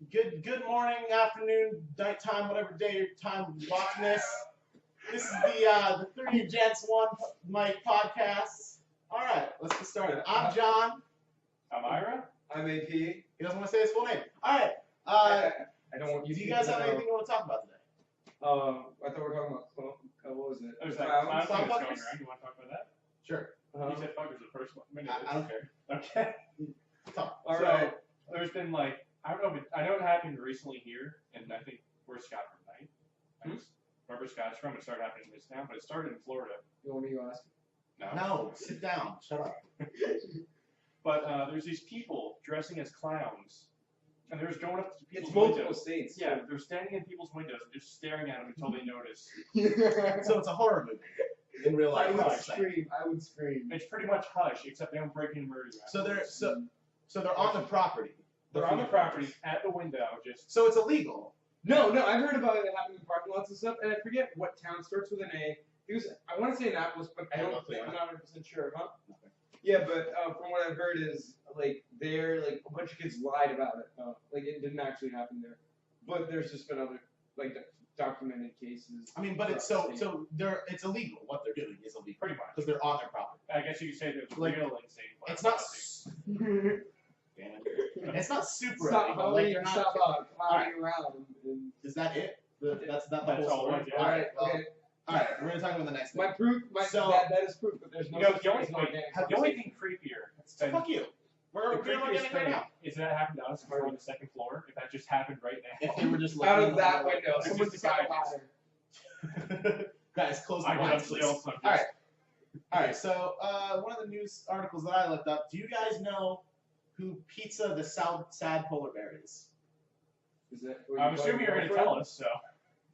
Good morning, afternoon, nighttime, whatever day your time watching this. This is the Three Gents One Mic podcast. All right, let's get started. I'm John. I'm Ira. I'm AP. He doesn't want to say his full name. All right. I don't want you. Do you guys have anything you want to talk about today? I thought we were talking about what was it? There's that Clowns? clown thing that's Fuckers? going around. You want to talk about that? Sure. You said fuckers the first one. I don't care. Okay. Talk. All So right. there's been like I don't know, but I know it happened recently here, and I think where's Scott from, right? Wherever Scott's from, it started happening in this town, but it started in Florida. You want me to ask? No, sit down. Shut up. But there's these people dressing as clowns, and they're just going up to people's It's multiple windows. states. Yeah, they're standing in people's windows and just staring at them until they notice. So it's a horror movie in real life. I would like that. scream. I would scream. It's pretty much Hush, except they don't break in and murder you. So they're on the property. They're on the property at the window, just. So it's illegal. No, I've heard about it happening in parking lots and stuff, and I forget what town starts with an A. I want to say Annapolis, but I'm not 100% sure, huh? Okay. Yeah, but from what I've heard is like a bunch of kids lied about it. Like it didn't actually happen there, but there's just been other documented cases. I mean, but it's it's illegal. What they're doing is illegal. Pretty much. Because they're on their property. I guess you could say there's Like, real insane. It's not. Damn it. It's not super Stop illegal. holding Like, yourself up, clowning around. is that it? That's not the That's whole all story. it is, yeah. All right. Well, Okay. all right. We're gonna talk about the next thing. My proof, So- that is proof, but there's no. You know, such the only thing as thing, organic. the only thing creepier than Fuck you. We're the doing creepiest it right thing now. is that happened to us if we're on the second floor. If that just happened right now. If they were just out looking of that at window, It's someone just got a guidance. ladder. Guys, close the I blinds, honestly please. also. All right. All right. So one of the news articles that I looked up. Do you guys know who Pizza the Sad Polar Bear is? Is that what I'm you call assuming your you're going to girlfriend? tell us, so.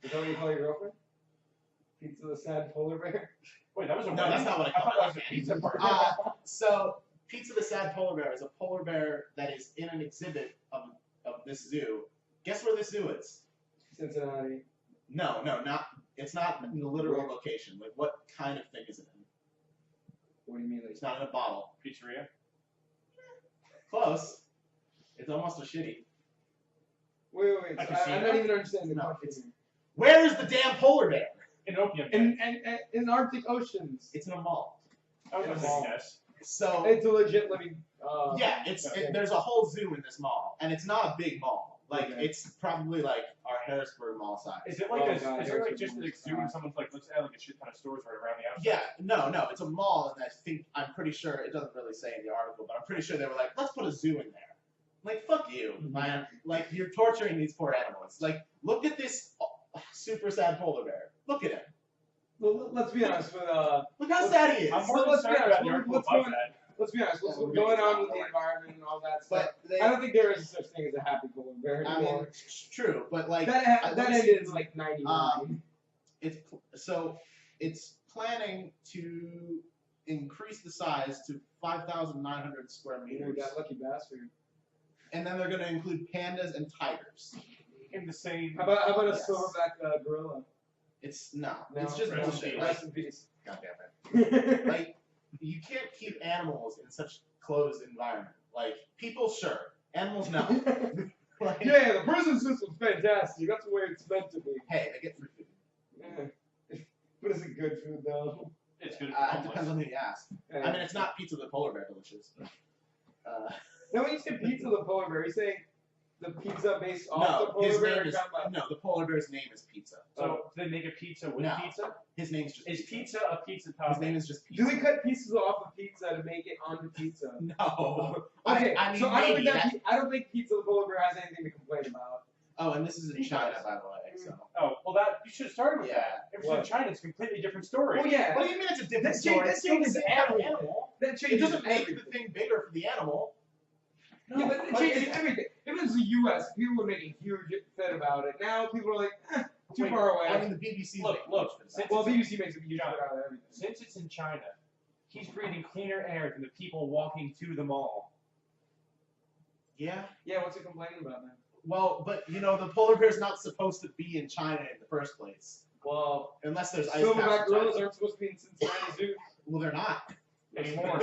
Is that what you call your girlfriend? Pizza the sad polar bear? Wait, that was a No, that's not what I I thought call that was it. a pizza party. So Pizza the Sad Polar Bear is a polar bear that is in an exhibit of this zoo. Guess where this zoo is? Cincinnati. No, not. It's not in the literal location. Like, what kind of thing is it in? What do you mean? It's not in a bottle. Pizzeria. Close. It's almost a shitty. Wait. I can So see I'm that. not even understanding the No, question. Where is the damn polar bear? An opium. In Arctic oceans. It's in a mall. I was going to say yes. So It's a legit living. yeah, there's a whole zoo in this mall, and it's not a big mall. Like Okay. it's probably like our Harrisburg mall size. Is it like Oh, a, God, is it like there's just a an zoo and someone's like looks at like a shit ton of stores right around the outside? Yeah, no, it's a mall, and I'm pretty sure it doesn't really say in the article, but I'm pretty sure they were like, let's put a zoo in there. Like, fuck you, man. Like, you're torturing these poor animals. Like, look at this super sad polar bear. Look at him. Well, let's be honest with Look how sad he is. I'm more So let's be concerned honest, about the article what's above going- that. let's be honest. What's Yeah, we're going gonna on get with the that. environment and all that stuff? But they, I don't think there is such thing as a happy polar bear I mean, anymore. it's true, but like that those ended in things- like '99. it's planning to increase the size to 5,900 square meters, that lucky bastard. and then they're going to include pandas and tigers. In the same. How about a Yes. silverback gorilla? It's No, it's just rest in bullshit. peace. Like, Rest in peace. God damn it. Like, you can't keep animals in such closed environment. Like, people, sure. Animals, no. Like, Yeah, the prison system's fantastic. That's where it's meant to be. hey, they get free food. Yeah. But is it good food though? It's good. It depends on who you ask. I Yeah. mean, it's not pizza the polar bear delicious. Now when you say pizza the polar bear, you saying the pizza based off No, the polar his bear? name or is you're talking about- no. The polar bear's name is Pizza. So do they make a pizza with No. pizza? His name's just Is pizza a pizza His topping? name is just Do Pizza. they cut pieces off of pizza to make it onto pizza? No. Okay, I mean, so I don't maybe think I don't think pizza the polar bear has anything to complain about. Oh, and this is in China, by the way. So. Oh, well, that you should have started with Yeah. that. If it's in What? China, it's a completely different story. Oh yeah, What do you mean it's a different That story? that It's still the changes same kind of everything. animal. That It changes doesn't make everything. the thing bigger for the animal. Yeah, but it changes everything. If it's the U.S., people would make a huge fit about it. Now people are like, too Wait, far away. I mean, the BBC. Look, since Well, it's- BBC makes a huge John, fit out of everything. Since it's in China, he's breathing cleaner air than the people walking to the mall. Yeah. Yeah, what's he complaining about then? Well, but you know, the polar bear's not supposed to be in China in the first place, Well, unless there's ice caps silverback in gorillas China. aren't supposed to be in Cincinnati Zoo. Well, they're not Anymore.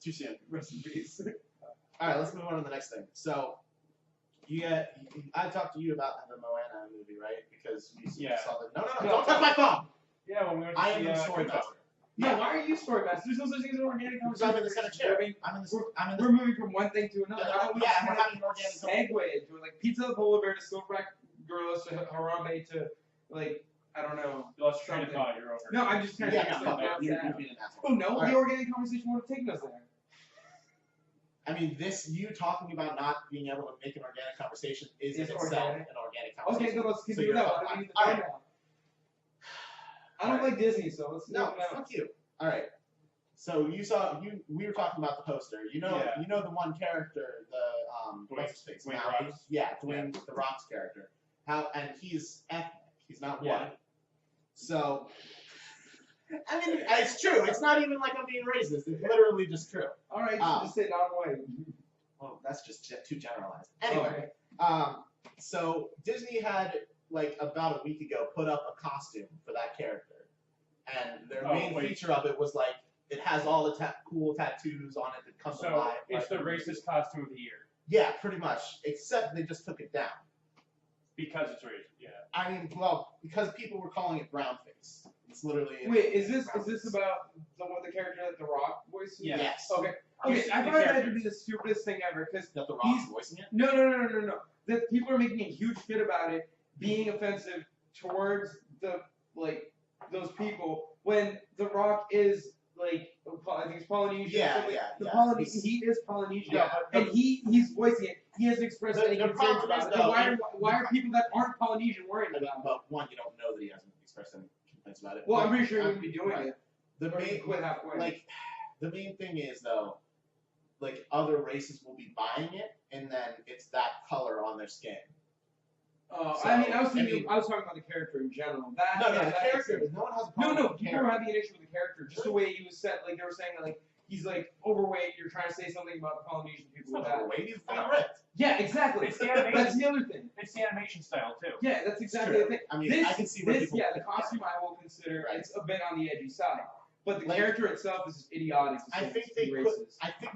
Too soon. Rest in peace. All right, let's move on to the next thing. So, I talked to you about the Moana movie, right? Because you Yeah. saw the. No, No. don't touch my phone. Yeah, when we went to I am see, the story Coco. master. No, why are you story master? There's no such thing as an organic Because I'm in the center chair. Moving- I'm in the. We're moving from one thing to another. Yeah, I don't yeah, want we're to having an organic segue into it. Like Pizza the Polar Bear to Silverback Gorillas to Harambe to like I don't know. You lost train of Something. thought. You're over. No, I'm just trying to Yeah, think no, of fuck something it. else. You're being an asshole. Oh no, All the right. organic conversation would have taken us there. I mean, you talking about not being able to make an organic conversation is in It's itself organic. an organic Okay, conversation. then let's So continue you're that. fucking- Why don't we use the all phone right. now? I don't like Disney, so let's No, move on. fuck you. All right. So we were talking about the poster. You know the one character, what's his face? Dwayne Maui? Rock's. Yeah, Dwayne the Rock's character. And he's ethnic. He's not Yeah. white. So I mean, it's true. It's not even like I'm being racist. It's literally just true. All right, you should just say non-white. Well, that's just too generalized. Anyway, so Disney had like about a week ago put up a costume for that character, and their main feature of it was like it has all the cool tattoos on it that come to So life. it's like, the racist costume of the year Yeah, pretty much. Except they just took it down. because it's racist. Yeah. I mean, well, because people were calling it brownface. It's literally. Wait, is this brownface. about the character that The Rock voices? Yeah. Yes. Okay. Okay, I find that to be the stupidest thing ever because That the Rock's voicing it. no. That people are making a huge shit about it being offensive towards those people when The Rock is like I think it's Polynesian. Yeah, so, yeah. He is Polynesian. Yeah, and he's voicing it. He hasn't expressed any the concerns problem about is, it. though, So why are people that aren't Polynesian worrying I mean, about it? but one, you don't know that he hasn't expressed any complaints about it. Well, But I'm pretty sure he wouldn't be doing right. it. The Or he'd main, quit halfway. like, the main thing is though, like other races will be buying it, and then it's that color on their skin. So, I mean, I was talking about the character in general. The character. No one has a problem. No, with the people are character. having an issue with the character. Just the way he was set, like they were saying, like he's like overweight. You're trying to say something about Polynesian He's people not with that. overweight. He's fucking ripped. Yeah, exactly. It's the animation. That's the other thing. It's the animation style too. Yeah, that's exactly True. the thing. I mean, This, I can see where this, people. yeah, the costume I will consider Right. it's a bit on the edgy side, but the Like, character itself is just idiotic. To I say think it's they could. racist. I think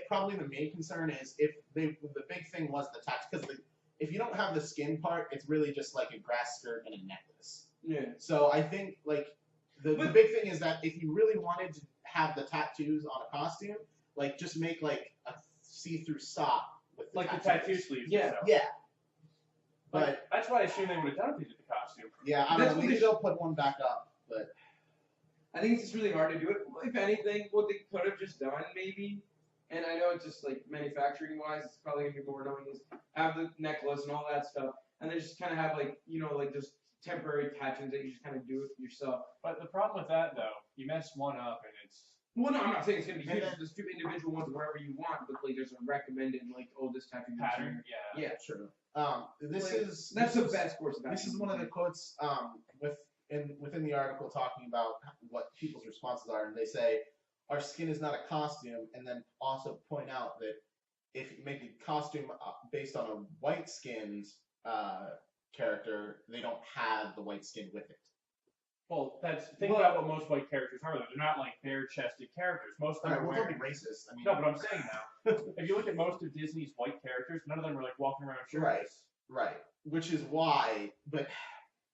probably the main concern is if they. The big thing was the tax because if you don't have the skin part, it's really just like a grass skirt and a necklace. Yeah. So I think like the big thing is that if you really wanted to have the tattoos on a costume, like just make like a see-through sock with the Like the tattoos. tattoo sleeves. Yeah. and stuff. Yeah. Like, But that's what I assume they would have done if they did the costume. yeah, I That's don't know. what Maybe they they'll put one back up, but I think it's just really hard to do it. If anything, what they could have just done, maybe, and I know it's just like manufacturing wise, it's probably gonna be more annoying, is have the necklace and all that stuff, and then just kind of have like like just temporary attachments that you just kind of do it yourself. But the problem with that though, you mess one up and it's Well, no, I'm not saying it's gonna be And huge. then- Just do individual ones wherever you want, but like there's a recommended like, oh, this tattoo pattern. Yeah. Yeah, true. This Like, is that's this the is- best course of This action. is one of the quotes within the article talking about what people's responses are, and they say, "Our skin is not a costume," and then also point out that if you make a costume based on a white-skinned character, they don't have the white skin with it. Well, think about what most white characters are though. They're not like bare-chested characters. Most of them are Well, don't wearing. be racist. I mean, No, but I'm saying now, if you look at most of Disney's white characters, none of them are like walking around shirtless. right, which is why, but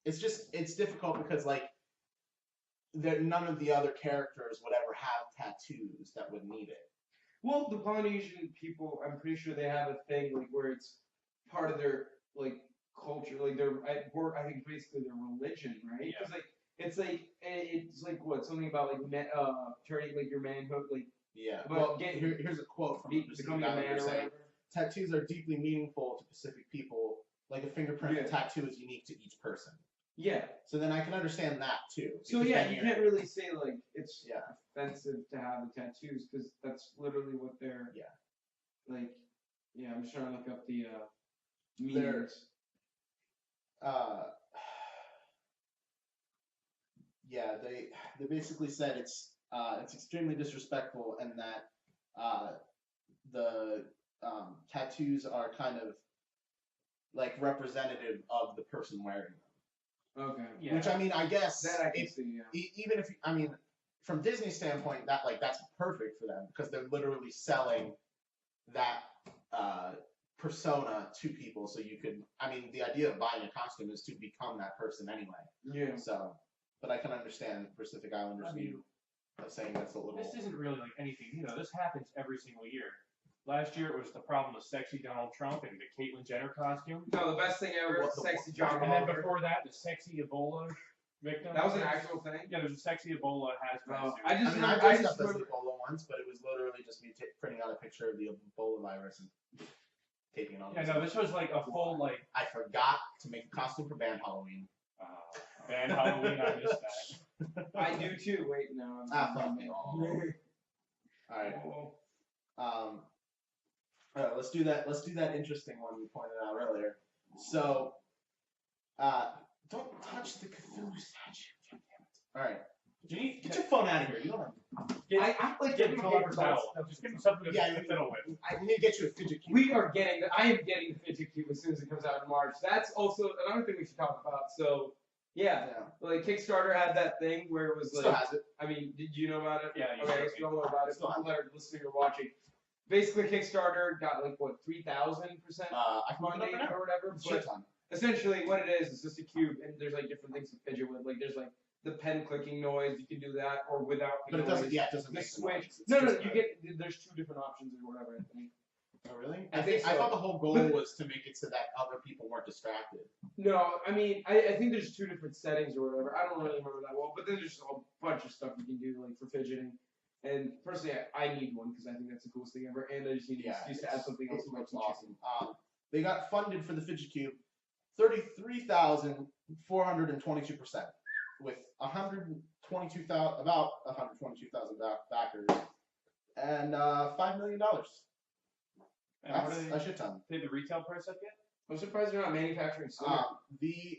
it's difficult because like none of the other characters would ever have tattoos that would need it. Well, the Polynesian people, I'm pretty sure they have a thing like where it's part of their like culture, like I think basically their religion, right? Yeah. Because it's like what something about like turning like your manhood, like Yeah. But Well, get- here's a quote from just becoming the a guy man or saying, whatever. tattoos are deeply meaningful to Pacific people. Like a fingerprint Yeah. tattoo is unique to each person. Yeah. So then I can understand that too. So because yeah, then you you're- can't really say like it's Yeah. offensive to have the tattoos because that's literally what they're. Yeah. Like, yeah, I'm just trying to look up the They're- meanings. Yeah, they basically said it's extremely disrespectful and that the tattoos are kind of like representative of the person wearing them. Okay. Yeah. Which I mean, I guess That I can if, see. Yeah. even if I mean, from Disney's standpoint, that's perfect for them because they're literally selling that persona to people, so you could. I mean, the idea of buying a costume is to become that person anyway. Yeah. So, but I can understand Pacific Islanders view of saying that's a little. This isn't really like anything. This happens every single year. Last year it was the problem of sexy Donald Trump and the Caitlyn Jenner costume. No, the best thing ever is sexy John And then Oliver. before that, the sexy Ebola victim. That was an actual thing? Yeah, there's a sexy Ebola hazmat suit. I I just mean, I remember. dressed up as the Ebola once, but it was literally just me printing out a picture of the Ebola virus and taping it on. Yeah, no, this was like a full like. I forgot to make a costume for band Halloween. Band Halloween, I missed that. I do too. Wait, no. Fuck me. Alright. All right, let's do that. Let's do that interesting one you pointed out earlier. So, don't touch the Cthulhu statue. All right, get your phone out of here. You don't have. I act like Get every him a game paper is towel. all- Just give him something to Yeah, fiddle with. I need to get you a fidget cube. We are getting. I am getting the fidget cube as soon as it comes out in March. That's also another thing we should talk about. So, yeah, like Kickstarter had that thing where it was Still like. has it. I mean, did you know about it? Yeah, you Okay, showed I guess you don't know about it. Still People that are listening or watching. Basically, Kickstarter got like what 3,000% I can look it funding up right now. or whatever. Shit But ton. essentially, what it is just a cube, and there's like different things to fidget with. Like there's like the pen clicking noise. You can do that, or without the But it noise. doesn't. Yeah, it doesn't The make the switch. noise. It's No, just you get. There's 2 different options or whatever. I think. Oh really? I think I so. thought the whole goal But- was to make it so that other people weren't distracted. No, I mean, I think there's 2 different settings or whatever. I don't really remember that well, but then there's a bunch of stuff you can do like for fidgeting. And personally, I need one because I think that's the coolest thing ever, and I just need an excuse to add something else. It to my looks kitchen. awesome. They got funded for the fidget cube, 33,422%, with 122,000 about 122,000 backers, and $5 million. And what That's are a shit ton. they the retail price up yet? I'm surprised they're not manufacturing sooner.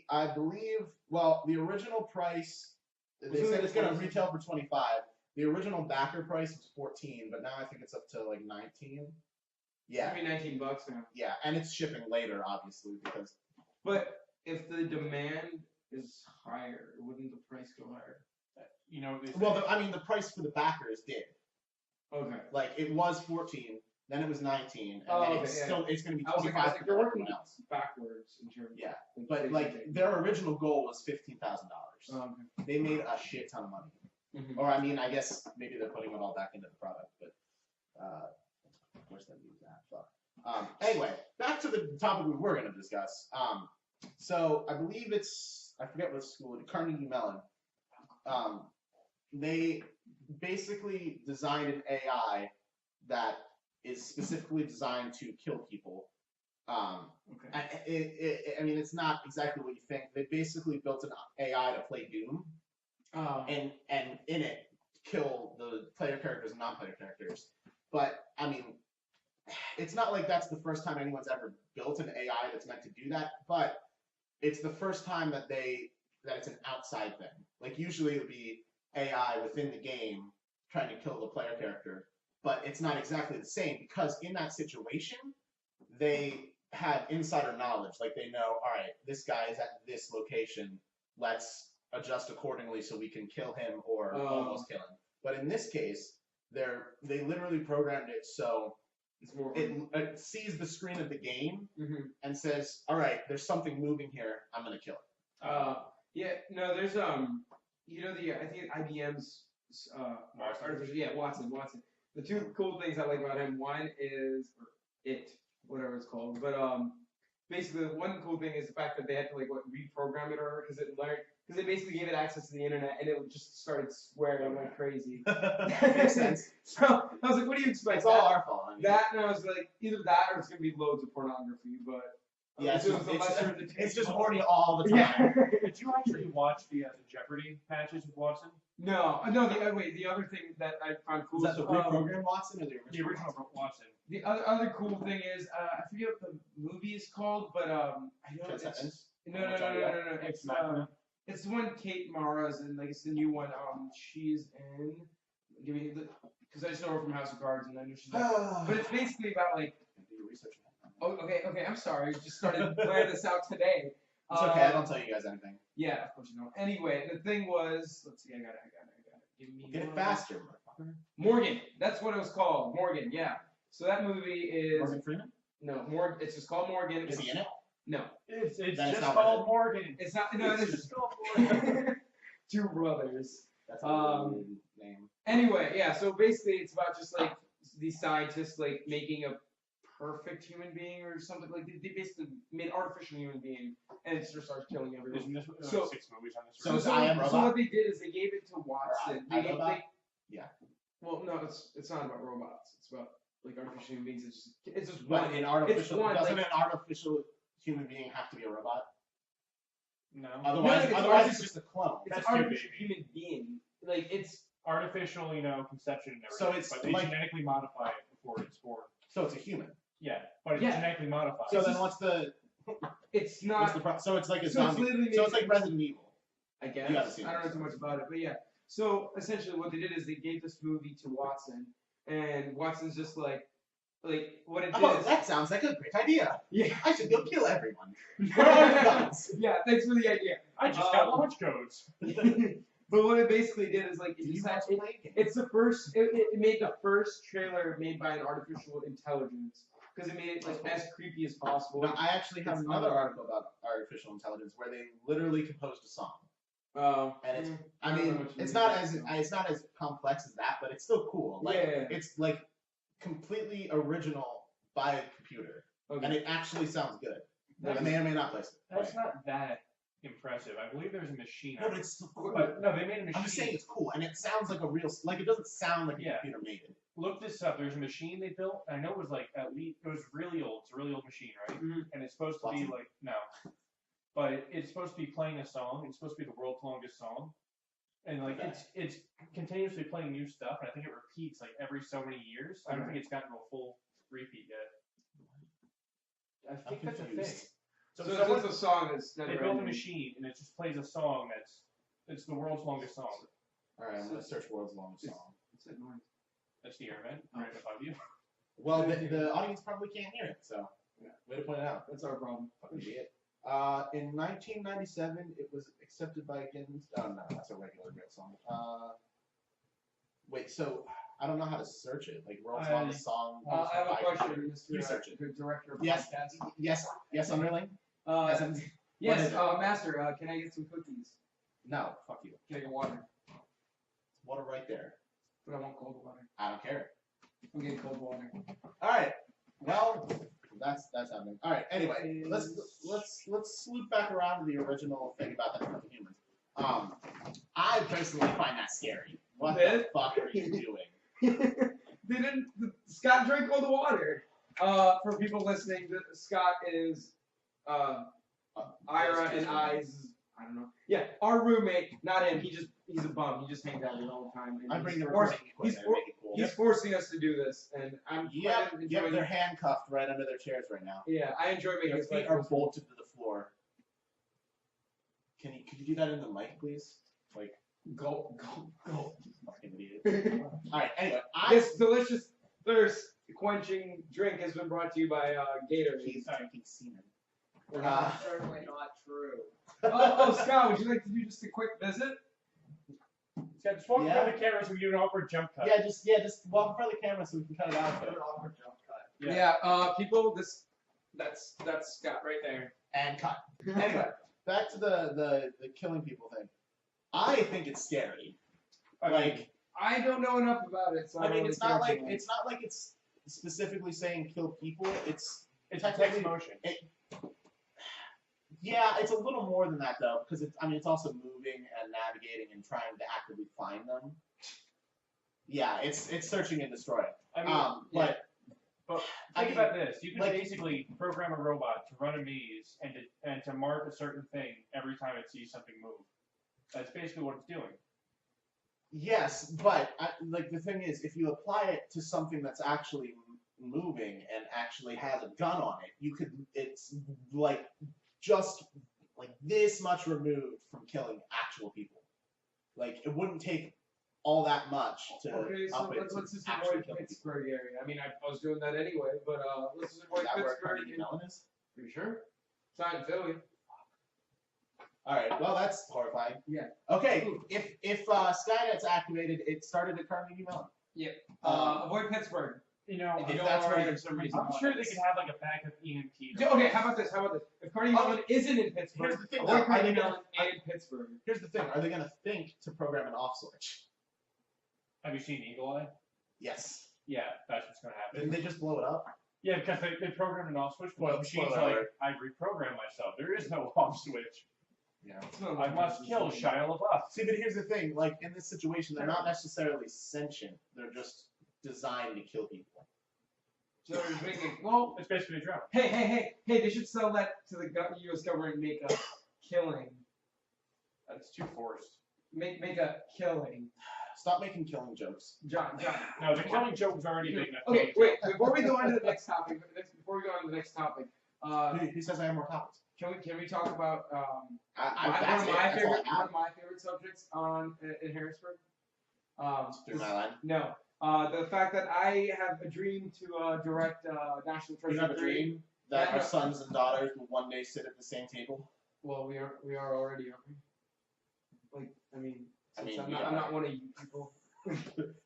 I believe, the original price, they Wasn't said it it's going to 20? retail for 25. The original backer price was 14, but now I think it's up to like 19. Yeah, It's gonna be $19 now. yeah, and it's shipping later, obviously, because But if the demand is higher, wouldn't the price go higher? the price for the backers did. Okay. Like it was 14, then it was 19, and Oh, then okay, it's yeah. still it's going to be I was like, 25 for they're working everyone else. backwards in terms. Yeah, of but like their original goal was $15,000. Okay. They made a shit ton of money. Mhm. Or I mean, I guess maybe they're putting it all back into the product, but where's that news at? Fuck. Anyway, back to the topic we were going to discuss. So I believe I forget what school, Carnegie Mellon. They basically designed an AI that is specifically designed to kill people. Okay. I mean, it's not exactly what you think. They basically built an AI to play Doom. And in it kill the player characters and non-player characters. But I mean, it's not like that's the first time anyone's ever built an AI that's meant to do that. But it's the first time that it's an outside thing. Like usually it would be AI within the game trying to kill the player character, but it's not exactly the same because in that situation they have insider knowledge. Like they know, all right, this guy is at this location. Let's adjust accordingly so we can kill him or almost kill him. But in this case, they literally programmed it so It's more. it sees the screen of the game Mhm. and says, all right, there's something moving here. I'm gonna kill it. Yeah. No. There's I think IBM's Watson. The 2 cool things I like about him. One is whatever it's called. But basically, one cool thing is the fact that they had to reprogram it or because they basically gave it access to the internet and it just started swearing like crazy. Makes sense. So I was like, what do you expect? It's all our fault. I mean, That and I was like, either that or it's gonna be loads of pornography. But yeah, it was the lesser of the two it's just evils. horny all the time. Yeah. Did you actually watch the Jeopardy patches with Watson? No. The other thing that I found cool Is that the reprogrammed Watson or the The original? original Watson. The other cool thing is I forget what the movie is called, but I know it's Transcendence? no. It's the one Kate Mara's in. Like it's the new one. She's in. Give me because I just know her from House of Cards, and I know she's. But it's basically about like. Do your research. Oh, okay. I'm sorry. Just started planning this out today. It's okay. I don't tell you guys anything. Yeah, of course you don't. Anyway, the thing was, let's see. I got it. Give me. Get it one. faster, motherfucker. Morgan. That's what it was called. Morgan. Yeah. So that movie is. Morgan Freeman? No, it's just called Morgan. Is he in it? No. It's Then it's just not called Morgan. It's not. No, It's it is just called Morgan. two brothers. That's a weird name. Anyway, yeah. So basically, it's about just like these scientists like making a perfect human being or something like they basically made an artificial human being, and it just starts killing everyone. Isn't this So- 6 movies on this? So right? it's I Am So Robot? what they did is they gave it to Watson. I Robot? Yeah. Well, no, it's not about robots. It's about like artificial human beings. It's just But one. an artificial one, doesn't like- an artificial human being have to be a robot? No. Otherwise, it's otherwise artificial- it's just a clone. It's That's an too artificial baby. human being. Like it's Artificial, conception and everything. So it's but they like- genetically modify it before it's born. So it's a human. Yeah, but it's Yeah. genetically modified. So then what's the not. so it's like a So it's zombie. literally So it's made- like Resident Evil. I guess. You haven't seen I don't it, know too so- much about it, but yeah. So essentially, what they did is they gave this movie to Watson, and Watson's just like what it Oh, is. that sounds like a great idea. Yeah. I should go kill everyone. Where are the guns? Yeah, thanks for the idea. I just got launch codes. But what it basically did is like it Do you just want had, to play a game? it's the first. It made the first trailer made by an artificial intelligence because it made it like as creepy as possible. Now, I actually have It's another other- article about artificial intelligence where they literally composed a song. Oh. And it's, Mm, I don't know mean, what you it's mean. not as complex as that, but it's still cool. Like, Yeah. it's like completely original by a computer, Okay. and it actually sounds good. I That's- may or may not place it. That's not that impressive. I believe there's a machine. No, but it's still cool. But no, they made a machine. I'm just saying it's cool, and it sounds like a real. Like it doesn't sound like a Yeah. computer made it. Look this up. There's a machine they built. And I know it was like at least it was really old. It's a really old machine, right? Mhm. And it's supposed to be Watson? like no, but it's supposed to be playing a song. It's supposed to be the world's longest song, and like Okay. it's continuously playing new stuff. And I think it repeats like every so many years. I don't Okay. think it's gotten to a full repeat yet. I I'm think that's a thing. confused. So someone- it's a song that's never they built a ending. machine and it just plays a song it's the world's longest song. All right, I'm gonna search world's longest song. What's that noise? That's the Airman right above you. Well, the audience probably can't hear it, so way to point it out. That's our problem. Fucking idiot. In 1997, it was accepted by Guinness. Oh no, that's a regular real song. Wait, so I don't know how to search it. Like world's longest song. I have a by question, computer. Mr. You search it. Good director of Yes, podcast. yes, underling. Uh, Yes, yes, What is it? Master. Can I get some cookies? No, fuck you. Can I get water? Water right there. But I want cold water. I don't care. I'm getting cold water. All right. Well, that's happening. All right. Anyway, let's loop back around to the original thing about that fucking humans. I personally find that scary. What the Really? fuck are you doing? They didn't. Scott drank all the water. For people listening, Scott is Ira and I's. I don't know. Yeah, our roommate, not him. He's a bum. He just hangs out here all the time. And I bring the he's recording he's equipment and make it cool. He's forcing us to do this, and I'm Yep, kind of yep, enjoying they're handcuffed right under their chairs right now. Yeah, I enjoy making Their this feet like are bolted to the floor. Could you do that in the mic, please? Like, Gulp. fucking idiot. All right. Anyway, This delicious thirst quenching drink has been brought to you by Gatorade. He's drinking semen. Certainly not true. Oh, Scott, would you like to do just a quick visit? Yeah, just walk in front Yeah. of the camera so we do an awkward jump cut. Yeah, just walk in front of the camera so we can cut it out. An awkward jump cut. Yeah. People, that's Scott right there. And cut. Anyway, back to the killing people thing. I think it's scary. Like, I don't know enough about it, so I mean, don't it's really not care like too much. it's specifically saying kill people. It's It's a text technically motion. yeah, it's a little more than that though, because it's also moving and navigating and trying to actively find them. Yeah, it's searching and destroying. I mean, But but I think mean, about this. You can like- basically program a robot to run a maze and to mark a certain thing every time it sees something move. That's basically what it's doing. yes, but like the thing is, if you apply it to something that's actually moving and actually has a gun on it, it's like just like this much removed from killing actual people. Like it wouldn't take all that much to Okay, so up it to let's just actually avoid kill people. Pittsburgh area. I mean, I was doing that anyway, but let's just Is avoid that where Pittsburgh. Carnegie Mellon is? Are you sure? It's not in Philly. All right. Well, that's horrifying. Yeah. Okay. If Skynet's activated, it started at Carnegie Mellon. Avoid Pittsburgh. You know, If you If don't that's want where to you're- for some reason. I'm sure they can have like a bag of EMT. Okay, how about this? If Carnegie Oh, Mellon isn't in Pittsburgh, here's the thing, avoid though. Carnegie Mellon and Pittsburgh. Here's the thing: are they gonna think to program an off switch? Have you seen Eagle Eye? Yes. Yeah, that's what's gonna happen. Didn't they just blow it up? Yeah, because they programmed an off switch, but Spoiler the machine's alert. like, I reprogrammed myself. There is no off switch. Yeah. I must kill Shia LaBeouf. See, but here's the thing: like in this situation, they're not necessarily sentient. They're just designed to kill people. So they're just making, well, It's basically a drone. hey, they should sell that to the U.S. government and make a killing. That's too forced. Make a killing. Stop making killing jokes. John. No, the killing joke was already big enough. Okay, wait, before we go on to the next topic, He says I have more topics. can we talk about That's one it. of That's all I have. my favorite subjects in Harrisburg? Through my line. No. The fact that I have a dream to direct National You Treasure have a 3. dream that Yeah, our no. sons and daughters will one day sit at the same table. Well, we are already, aren't we? Like, I mean, since I'm we not are. one of you people.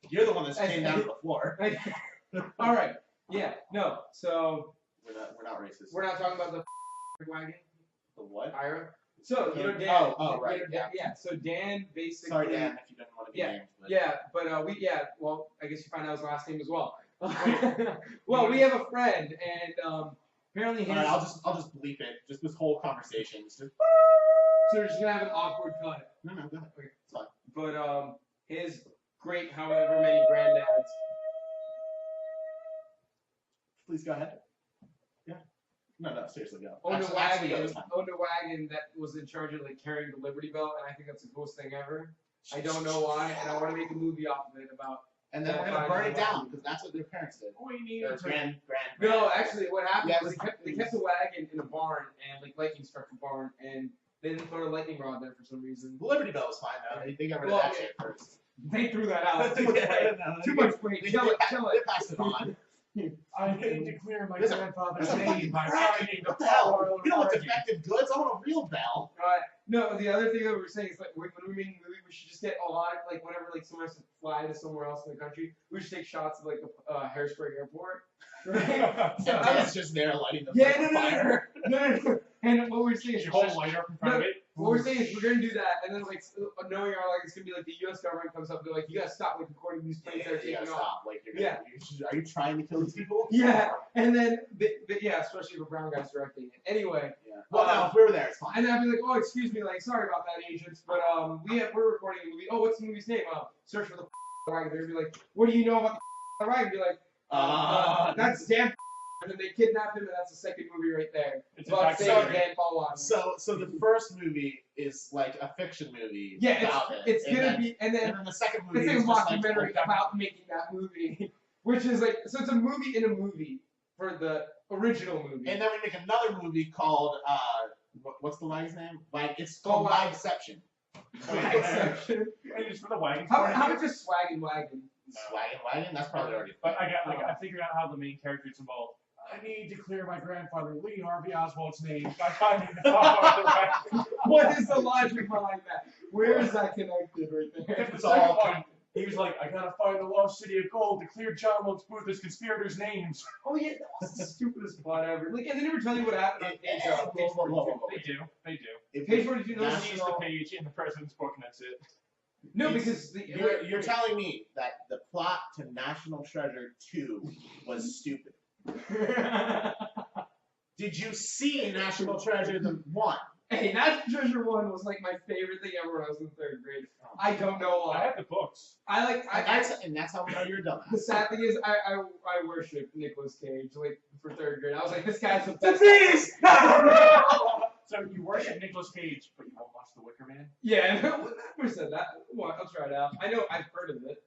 You're the one that's came down to the floor. All right. Yeah. No. So We're not racist. we're not talking about the wagon, The what? Ira. So you know Dan. Oh, right, You know, Dan, yeah. So Dan basically. Sorry, Dan, if you didn't want to be Yeah, named. But Well, I guess you find out his last name as well. Wait. Well, we have a friend, and apparently his. All right, I'll just bleep it. Just this whole conversation. It's just So we're just gonna have an awkward cut. no, go ahead. Okay. It's fine. But his great however many granddads. Please go ahead. Yeah. No, seriously, go. Owned a Actually, go wagon. this time. Owned a wagon that was in charge of like carrying the Liberty Bell, and I think that's the coolest thing ever. I don't know why, and I want to make a movie off of it about. And then we're gonna burn it down because that's what their parents did. We need Their to. grand. No, actually, what happened Yeah, was they kept the wagon in a barn and like lightning struck the barn, and they didn't put a lightning rod there for some reason. The Liberty Bell was fine though. They got rid Well, of that yeah. shit first. They threw that out. Too much Yeah, weight. no, Too much weight. They Kill it. They passed it on. I need to clear my There's a- grandfather's there's a name by fucking finding the What the hell? power of You know what's origin. defective goods? I want a real bell. No, the other thing that we were saying is like when we make a movie, we should just get a lot of like whenever like someone has to fly to somewhere else in the country, we should take shots of like the Harrisburg airport. Right? So Dan's just there lighting the Yeah, fucking fire. No. And what we're saying is You hold a lighter up in front of it. what we're saying is we're gonna do that, and then like knowing our like it's gonna be like the U.S. government comes up, they're like, you gotta stop like recording these planes that are You gotta taking off. stop. Like, are you trying to kill these people? Yeah, and then yeah, especially if a brown guy's directing it. Anyway, Yeah. Well, no, if we were there, it's fine. and then I'd be like, oh, excuse me, like sorry about that, agents, but we're recording a movie. Oh, what's the movie's name? Search for the wagon. They'd be like, what do you know about the wagon? Be like, that's damn. And then they kidnap him, and that's the second movie right there. It's About a saving documentary. Dan Paul Watson. So the first movie is like a fiction movie. Yeah, about it's it. gonna be, and then And then the second movie it's like a is just like mockumentary about making that movie, which is like, so it's a movie in a movie for the original movie. And then we make another movie called what's the wagon's name? It's Oh, called Wagon. Wagonception. Exception. And it's for the wagon. How about just Swag and Wagon? Wagon? That's probably already. But I figured out how the main character is involved. I need to clear my grandfather Lee Harvey Oswald's name by finding the power of the wagon. What is the logic behind that? Where is that connected right there? The second one, he was like, I gotta find the lost city of gold to clear John Wilkes Booth's conspirators' names. Oh yeah, that was the stupidest plot ever. Like, and they never tell you what happened on page 42. They do. If Page you- 42 He no, sees the page in the president's book and that's it. No, It's- because You're telling me that the plot to National Treasure 2 was stupid. Did you see National Treasure the 1? Hey, National Treasure 1 was like my favorite thing ever when I was in 3rd grade. I don't know I why. have the books. And that's how we know you're a The dumbass. sad thing is, I worship Nicolas Cage like for 3rd grade. I was like, this guy's the best. beast! So you worship Nicolas Cage, but you won't watch The Wicker Man? Yeah, never said that. Well, I'll try it out. I know I've heard of it,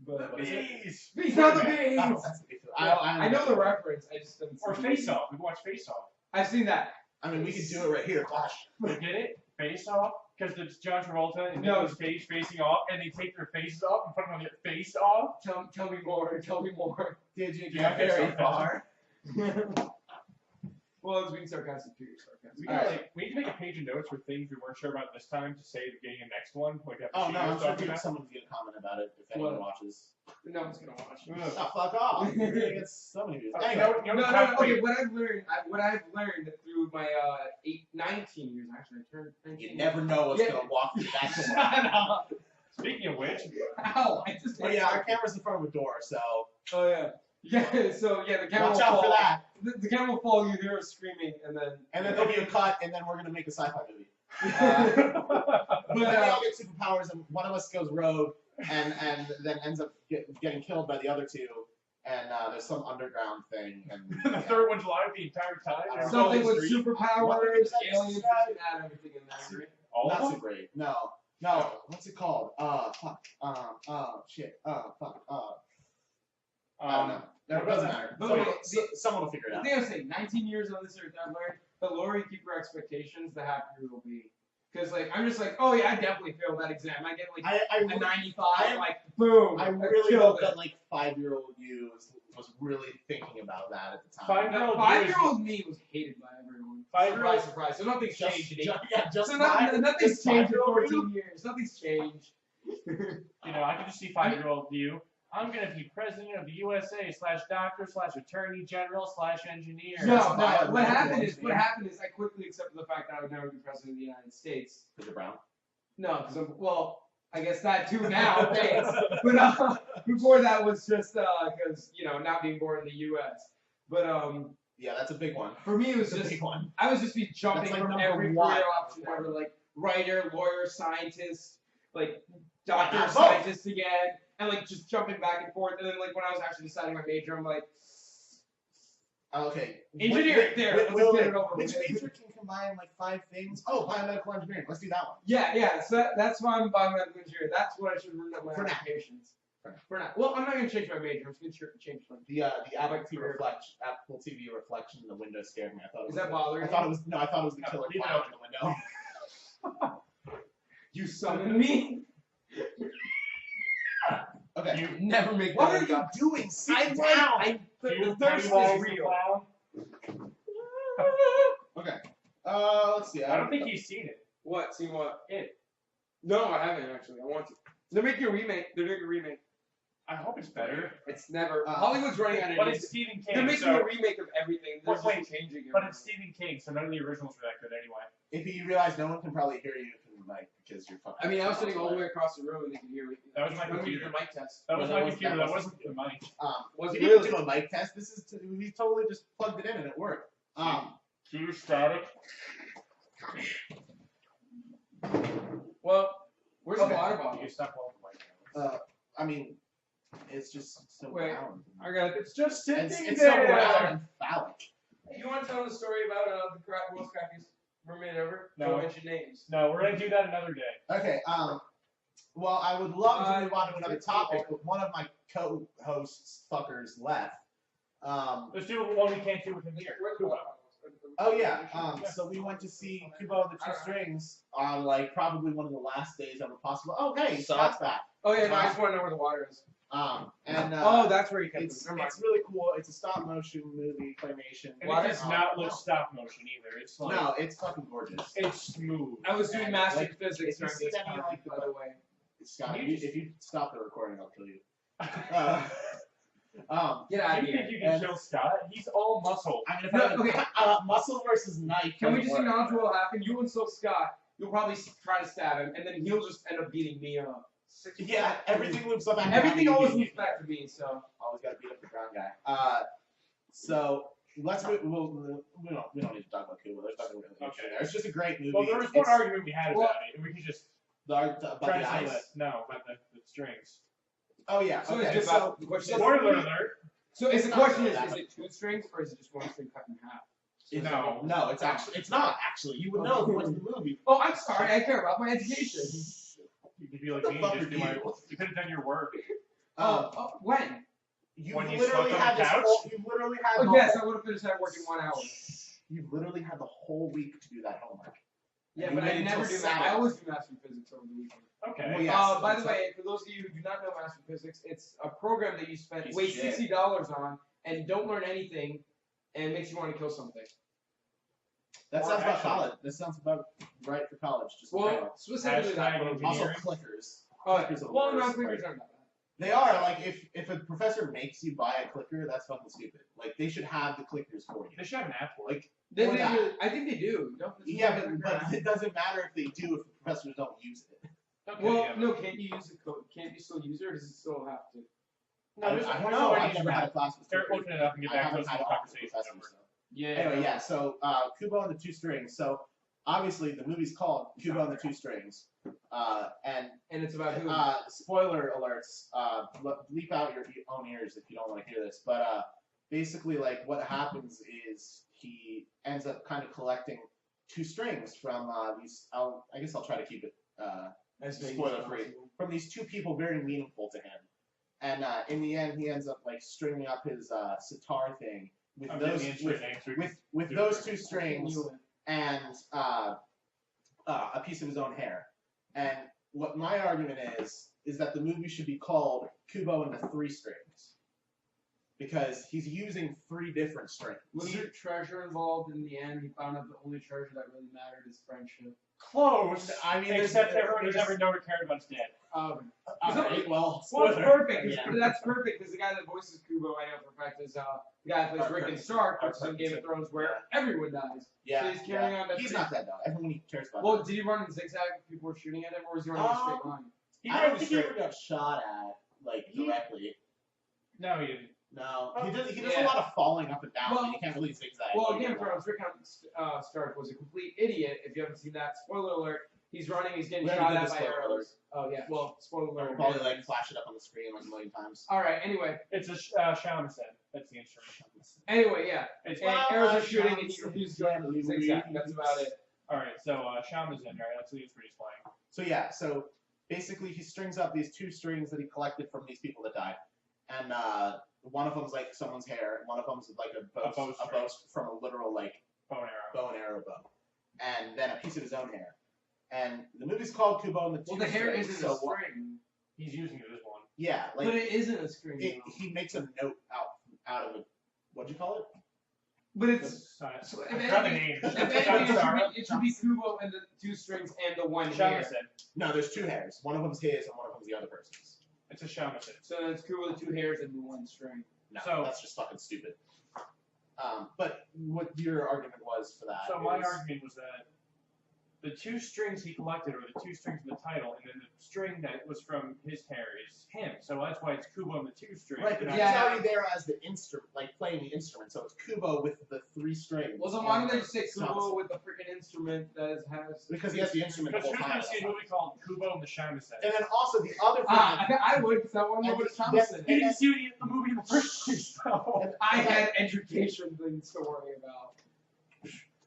but Beast! he's not the Oh, beast. that's the beast. I know the reference. I just didn't. Or see Face it. Off. We watched Face Off. I've seen that. I mean, we could do it right here. Watch. You get it? Face Off? Because it's John Travolta and No. Nicolas Cage facing off, and they take their faces off and put them on their face off. Tell me more. Tell me more. Did you Yeah, get very so far? Well, it's being sarcastic to your sarcasm. We, we need to make a page of notes for things we weren't sure about this time to say at the beginning of next one. Like Oh no, I'm sure talking about. someone's gonna comment about it if anyone What? watches. no one's gonna watch. Ugh. Oh, fuck off. You're gonna get so many views. Okay, Anyway, you No, know, no, no. wait, Okay, what I've learned through my 19 years, actually, I turned 19. you never know what's Yeah. gonna walk through that door. Shut up. Speaking of which, Ow, I just. But yeah, our camera's in front of a door, so Oh yeah. Yeah. So yeah, the camera watch will out fall. for that. The camera will fall. You hear us screaming, and then. And then there'll be a cut, and then we're gonna make a sci-fi movie. But Then we all get superpowers, and one of us goes rogue, and then ends up getting killed by the other two. And there's some underground thing, and the third one's live the entire time. I don't something Across the with street. superpowers, What aliens, did just I gonna add everything in there. Right? All not of them? Super 8. No. What's it called? Fuck. Shit. Fuck. I don't know. No, it doesn't matter. But Someone, okay, someone will figure it The out. thing I was saying, 19 years on this earth, I've learned the lower you keep your expectations, the happier you'll be. Because like I'm just like, oh yeah, I definitely failed that exam. I get like I a 95, like boom. I really killed hope it. that like 5-year-old you was really thinking about that at the time. 5-year-old Five-year-old me was hated by everyone. 5-year-old Surprise. So nothing's changed in 8 just So five- nothing's just changed in 5-year-old 14 years. Nothing's changed. You know, I can just see 5-year-old you. I'm gonna be president of the USA / doctor / attorney general / engineer. No, That's no. fine. What happened That's is I quickly accepted the fact that I would never be president of the United States. Is it brown? No, because I guess that too now. Thanks. But before that was just because not being born in the U.S. But Yeah, that's a big one. for me it was That's a just big one. I was just be jumping That's like from number every one. career option ever, like writer, lawyer, scientist, like doctor, Not both. scientist again, and like just jumping back and forth. And then like when I was actually deciding my major, I'm like, Okay. Engineering, there, let's get it over Which with. major can combine like 5 things? Oh, biomedical engineering. Let's do that one. yeah. So that's why I'm a biomedical engineer. That's what I should have written up my For now. applications. For now. For now. Well, I'm not gonna change my major. I'm just gonna change my. The Apple Like TV career. Apple TV reflection in the window scared me. I thought it was Is that bothering I you? thought it was the No, killer leave it clown open. in the window. You summoned me? Okay. You Never make What that are you up. doing? Sit I down. like. The thirst Pennywise is the real. clown? Okay. Let's see. I don't think he's seen it. What? See what? It. No, I haven't actually. I want to. They're making a remake. They're doing a remake. I hope it's better. It's never. Uh, Hollywood's running out of But ideas. it's Stephen They're King, making so a remake of everything. They're Wait, just changing it. but it's Stephen King, so none of the originals are that good anyway. If you realize no one can probably hear you, like because you're fucking. I mean, I was sitting all the way across the room and they could hear me. That was my When we did computer. the mic test. That was Well, my computer. That wasn't- wasn't the mic. Was we it didn't really? do a mic test. This is we totally just plugged it in and it worked. Computer static. Well, where's Okay. the water bottle? You stop holding the mic. I mean, it's just so Wait. round. I got it. It's just sitting It's so round there. and phallic. You want to tell the story about the world's crappiest mermaid ever? No. Don't mention names. No, we're gonna do that another day. Okay. Well, I would love to move on to another 50 topic, but one of my co-hosts fuckers left. Let's do one we can't do with him here. Where's the water bottle? Oh yeah. So we went to see Kubo and the Two Strings on like probably one of the last days ever possible. Oh hey, Scott's back. Oh yeah, no, I just want to know where the water is. And Oh, that's where you kept it's it. Never mind. really cool. It's a stop motion movie, claymation. And Water? it does not look stop motion either. It's like No, it's fucking gorgeous. it's smooth. I was doing And, master like, physics if you during see this any, time, like, by the way. Scott, You if you stop the recording, I'll kill you. Get out of Do you here. think you can And- kill Scott? He's all muscle. I mean, if No, I okay. muscle versus knife. Can we doesn't just work. acknowledge what will happen? You and Silk Scott, you'll probably try to stab him, and then he'll just end up beating me up. Yeah, everything loops up. Everything always loops back to me, so. Always got to beat up the brown guy. So let's move. We don't need to talk about Kubo. There's nothing really interesting there. It's just a great movie. Well, there was one It's argument we had Well- about it, and we could just about try the to eyes. say that. No, about the strings. Oh yeah. So Okay. it's So about the question. Spoiler alert. So is the It's not question really is that it 2 strings or is it just 1 string cut in half? No. it's not actually. You would know if you watched the movie. Oh, I'm sorry. I care about my education. You could be like What me the and fuck just do are my. you? You could have done your work. When? You When you literally slept on had the this couch? whole. You literally had. Oh the yes, whole- I would have finished that work in 1 hour. You literally had the whole week to do that homework. Yeah, You but I waited never till do math. Saturday. I always do math and physics over the weekend. Okay. Well, yeah. By the so- way, for those of you who do not know math and physics, it's a program that you spend Piece of waste shit. $60 on and don't learn anything, and makes you want to kill something. That Or sounds about actually- college. That sounds about right for college. Just Well, specifically that Hashtag program. also engineering. clickers. Oh, Clickers are the well, no, worst, clickers like- aren't that bad. They are like if a professor makes you buy a clicker, that's fucking stupid. Like they should have the clickers for you. They should have an app for it. Like They or that. really, I think they do. Don't Yeah, but it doesn't matter if they do if the professors don't use it. Okay, Well, yeah, no, can't you use the code? Can't you still use it, or does it still have to? No, there's I don't there's know. already I've never had a class with Start clickers. looking it up and get I back to haven't us in had the all the conversation. professors. So. Yeah. Anyway, yeah. So Kubo and the Two Strings. So obviously the movie's called Kubo and the Two Strings. And And it's about who? spoiler alerts. Bleep out your own ears if you don't want to hear this. But basically, like what happens is he ends up kind of collecting two strings from these. I guess I'll try to keep it As vague as spoiler free. possible. From these two people very meaningful to him. And in the end, he ends up like stringing up his sitar thing with I'm those getting the intro names so we can with do those it. two strings and a piece of his own hair. And what my argument is that the movie should be called Kubo and the Three Strings because he's using three different strings. Was there treasure involved in the end? He found out the only treasure that really mattered is friendship. Close. I mean, Except everyone who's ever known or cared about's dead. Alright, well, Well, it's perfect. Yeah. That's perfect because the guy that voices Kubo, I know for a fact, is the guy that plays Rickon Stark, which is in Game of Thrones, where everyone dies. yeah, So he's carrying on that he's thing. not dead though. Everyone he cares about. Well, did he run in zigzag if people were shooting at him, or was he running in a straight line? He I ran don't think he straight. ever got shot at like directly. No, he didn't. No, he does. He does Yeah. a lot of falling up and down. Well- but you can't really zigzag. Well, Game of Thrones, Rickon Stark was a complete idiot. If you haven't seen that, spoiler alert. He's running. He's getting We shot already did at the by spoiler arrows. Oh yeah. Well, spoiler I'll alert. probably like flash it up on the screen like a million times. All right. Anyway. It's a shamisen. That's the instrument. Anyway, yeah. It's And arrows are shooting, and he refuses to go in zigzag. That's about it. all right. So shamisen, right? That's the instrument he's playing. So yeah, so basically he strings up these two strings that he collected from these people that died, and one of them's like someone's hair, and one of them's like a bow from a literal like Bow and arrow. bow and arrow bow, and then a piece of his own hair. And the movie's called Kubo and the Two Well, the hair Strings. isn't so a string. He's using it as one. yeah, like But it isn't a string. he makes a note out of it. What'd you call it? But it's. So, So if I forgot the anything, name. if anything, it should be Kubo and the two strings and the one hair. Shamisen. No, there's two hairs. One of them's his, and one of them's the other person's. It's a shamisen. So then it's Kubo with the two hairs and the one string. No, So- that's just fucking stupid. But what your argument was for that? So my is- argument was that the two strings he collected are the two strings in the title, and then the string that was from his hair is him. So that's why it's Kubo and the two strings. Right, but not- he's Yeah. already there as the instrument, like playing the instrument. So it's Kubo with the three strings. Well, then why don't they just say Shamisen. Kubo with the freaking instrument that has? Because he has the instrument the Because whole who's time. going to see a movie called Kubo and the Shamisen? And then also the other thing. I would, because I want to know And what it's that- Thompson. He didn't see the movie in the first place, though. I had education things to worry about.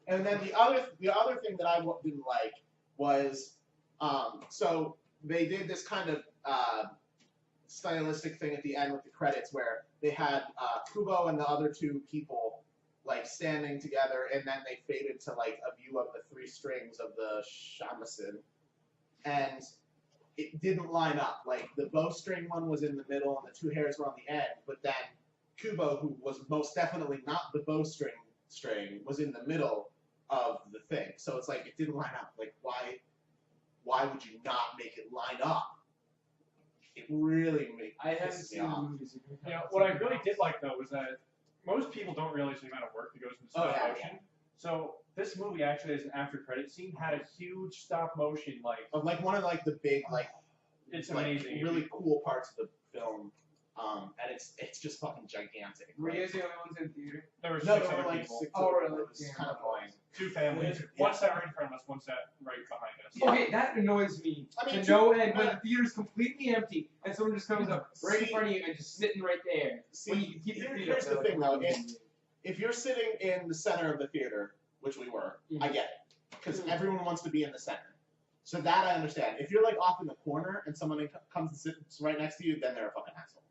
And then the other thing that I didn't like was, so they did this kind of stylistic thing at the end with the credits where they had Kubo and the other two people like standing together, and then they faded to like a view of the three strings of the shamisen, and it didn't line up. Like the bowstring one was in the middle, and the two hairs were on the end, but then Kubo, who was most definitely not the bowstring was in the middle of the thing. So it's like it didn't line up. Like why would you not make it line up? It really I haven't pisses me seen the off. movies. You know, what I really did like, though, was that most people don't realize the amount of work that goes into stop Oh, yeah, motion. So this movie actually, as an after-credit scene, had a huge stop motion, like, Of like one of like the big it's like amazing. really cool parts of the film. And it's just fucking gigantic. Were you guys the only ones in theater? There were No, 6 there were other like people. 6 Oh, other people. really? It was Yeah. kind of annoying. 2 families. Yeah. One sat right in front of us, one sat right behind us. Yeah. Okay, that annoys me. I mean, To no end, but- when the theater's completely empty and someone just comes up right in front of you and just sitting right there. See, when you can keep your feet here's up. the thing though, if you're sitting in the center of the theater, which we were, I get it, because Mhm. everyone wants to be in the center. So that I understand. If you're like off in the corner and someone comes and sits right next to you, then they're a fucking asshole.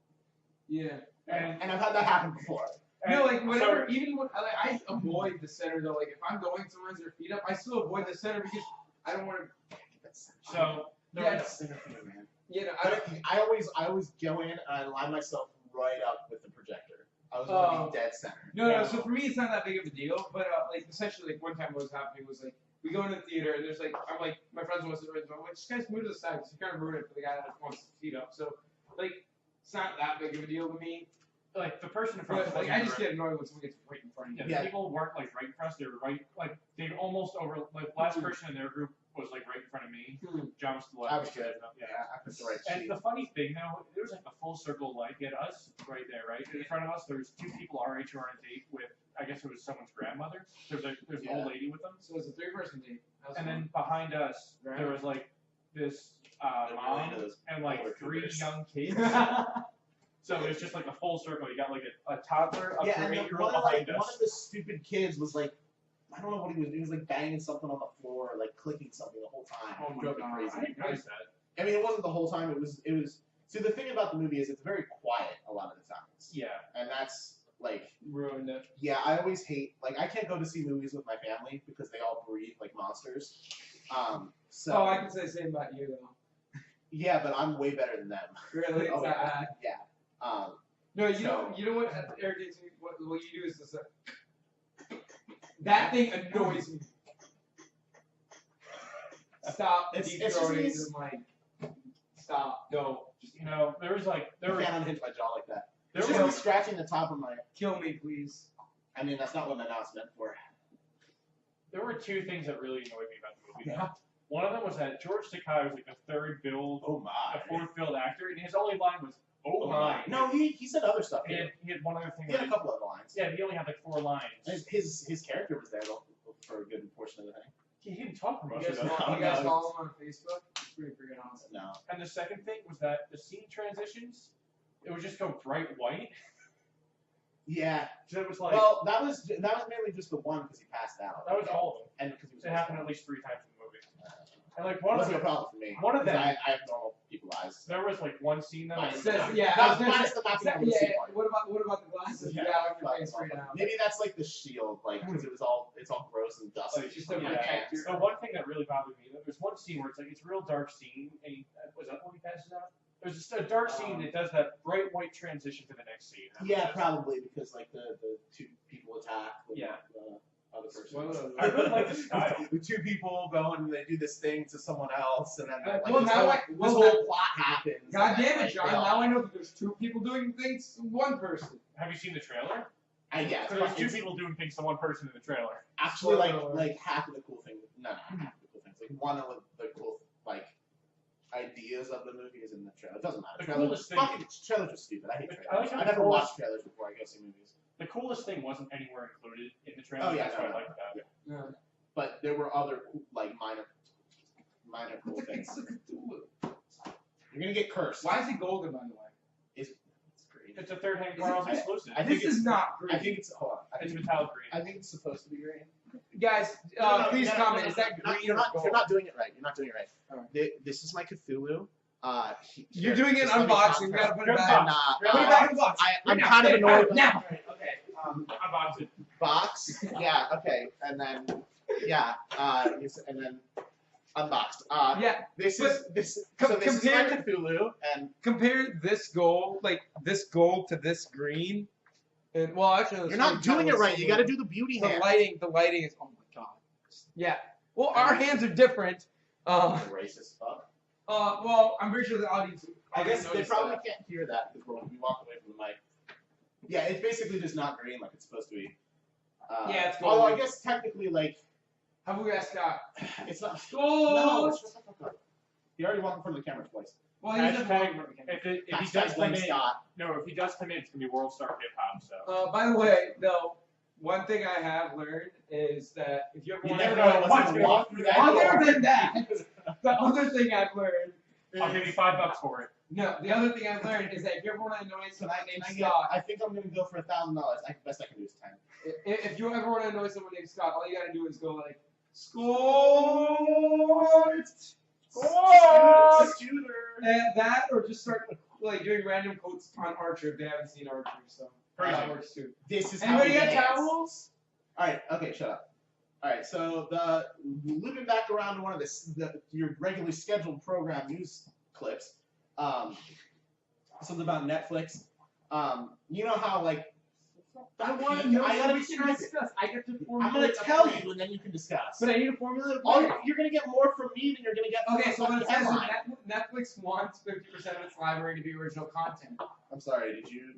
Yeah. And I've had that happen before. No, like so- whatever. Even when I avoid the center though. Like if I'm going somewhere with their feet up, I still avoid the center because I don't want to. So, there Yeah, was- center theater, man. You know, I don't. I always go in and I line myself right up with the projector. I was going to be dead center. No. So for me, it's not that big of a deal. But like essentially, like one time what was happening was like we go into the theater and there's like I'm like my friends want to sit right there. I'm like, just guys move to the side because you kind of ruin it for the guy that wants his feet up. So like It's not that big of a deal to me. Like the person in front of But us like, I wasn't just right. get annoyed when someone gets right in front of you. Yeah, the people weren't like right in front of us. They were right, like they almost over. Like last person in their group was like right in front of me. John was to the left. I was good. Yeah. I put the right And sheet. the funny thing though, there was like a full circle light. You had us right there, right in front of us. There was two people our age who were on a date with. I guess it was someone's grandmother. There's an Yeah. old lady with them. So it's a 3-person date. That was And fun. then behind us, Right. there was like this They're really mom into those and like older 3 cougars. young kids. So it was just like a full circle. You got like a toddler up Yeah, to and 8-year-old one of behind one us. of the stupid kids was like, I don't know what he was doing. He was like banging something on the floor, like clicking something the whole time. Oh my Drove me God. I crazy. didn't notice that. I mean, it wasn't the whole time. It was. See, the thing about the movie is it's very quiet a lot of the times, Yeah. and that's like, Ruined it. yeah, I always hate. Like, I can't go to see movies with my family because they all breathe like monsters. So Oh, I can say the same about you though. yeah, but I'm way better than them. Really? It's Oh, that yeah. bad. Yeah. No, you So- know. You know what irritates me? What you do is this. That thing annoys me. Stop It's deep just throating these- the mic. Stop. No. Just You know, there was I can't unhinge my jaw like that. there It's were just me scratching the top of my. kill me, please. I mean, that's not what my mouth's meant for. there were 2 things that really annoyed me about the movie. Yeah. One of them was that George Takei was like the 3rd build, Oh my. the 4th build actor, and his only line was "Oh my." No, he said other stuff. He had one other thing. He had That a couple other lines. yeah, he only had like 4 lines. His character was there though, for a good portion of the thing. He didn't talk for You most guys, of it. follow, you no, guys it's- follow him on Facebook? It's pretty freaking awesome. No. And the second thing was that the scene transitions, it would just go bright white. Yeah. So it was like Well, that was mainly just the one because he passed out. that was all of them. And because he was. It happened at least 3 times in the movie. And like It one of wasn't a them, problem for me. one of 'cause them- I have normal people eyes. there was like one scene though. Minus where- Says, yeah, I was That's gonna minus say- the not being yeah, able to see yeah, part. what about the glasses? Yeah, on your face right now. Maybe that's like the shield, like because it's all gross and dusty. Like, just to Yeah, protect your- so one thing that really bothered me, there's one scene where it's like it's a real dark scene, and was that when he passes out? There's just a dark scene that does that bright white transition to the next scene. Yeah, probably because like the 2 people attack the, Yeah. the other person. Spoiler alert. I really like the style. The 2 people go and they do this thing to someone else, and then like, Well, this now whole, I- this well, whole that- plot happens. God and then, damn it, like, John! they all- Now I know that there's 2 people doing things to 1 person. Have you seen the trailer? Yeah, So there's it's 2 people doing things to 1 person in the trailer. actually like Spoiler alert. like half of the cool things. No, not half of the cool things. Like one of the cool like ideas of the movie is in the trailer. It doesn't matter. The Trailers coolest thing- trailers are stupid. I hate I trailers. like how I never the watch coolest- trailers before I go see movies. The coolest thing wasn't anywhere included in the trailer. Oh, yeah, that's no, why I no, like that. Yeah. But there were other like minor cool things. You're gonna get cursed. Why is it golden, by the way? It's green. It's a 3rd-hand Is it- Carl's exclusive. I think This is not green. I think it's hold on. I It's think, metallic green. I think it's supposed to be green. Guys, No, please no, comment. no, Is that you're not- green you're or not, gold? You're not doing it right. You're not doing it right. Alright. This is my Cthulhu. You're doing an just let me unboxing. You talk. gotta put it Good back. box. And, Put it back in the box. I'm Right now. kind of Get it annoyed out with now. Okay. Unbox it. box. Yeah, okay. And then and then unboxed. Yeah. This but is this com- so this is my compare- Cthulhu and Compare this gold, like this gold, to this green. And well, actually, you're not doing it right. You got to do the beauty the hand. lighting. The lighting is. Oh my god. Yeah. Well, our hands are different. Racist fuck. Well, I'm pretty sure the audience. I guess they noticed probably that. can't hear that because we walked away from the mic. Yeah, it's basically just not green like it's supposed to be. Yeah, it's although I gold. guess technically like How about we ask Scott? it's not. Gold. No, shut the fuck up. You already walked in front of the camera twice. Well, he's a Hashtag- if he Hashtag does come blame in, Scott. no, if he does come in, it's gonna be World Star Hip Hop. So. By the way, though, one thing I have learned is that if you ever You want never to know know what's gonna walk through that door. Other than that, the other thing I've learned is I'll give you $5 for it. no. The other thing I've learned is that if you ever want to annoy someone named Can I get- Scott, I think I'm gonna go for $1,000. Best I can do is 10. if you ever want to annoy someone named Scott, all you gotta do is go like Scott. Scooter. And that, or just start like doing random quotes on Archer if they haven't seen Archer. So that works too. This is Anybody how we got dance. towels? All right. Okay. Shut up. All right. So looping back around to one of your regularly scheduled program news clips. Something about Netflix. You know how like I want to know I so gotta we can choose it. discuss. I get to formulate. I'm gonna a tell plan. you, and then you can discuss. But I need to formulate a All plan. you're gonna get more from me than you're gonna get from Okay, so when the it says headline. that Netflix wants 50% of its library to be original content. I'm sorry. Did you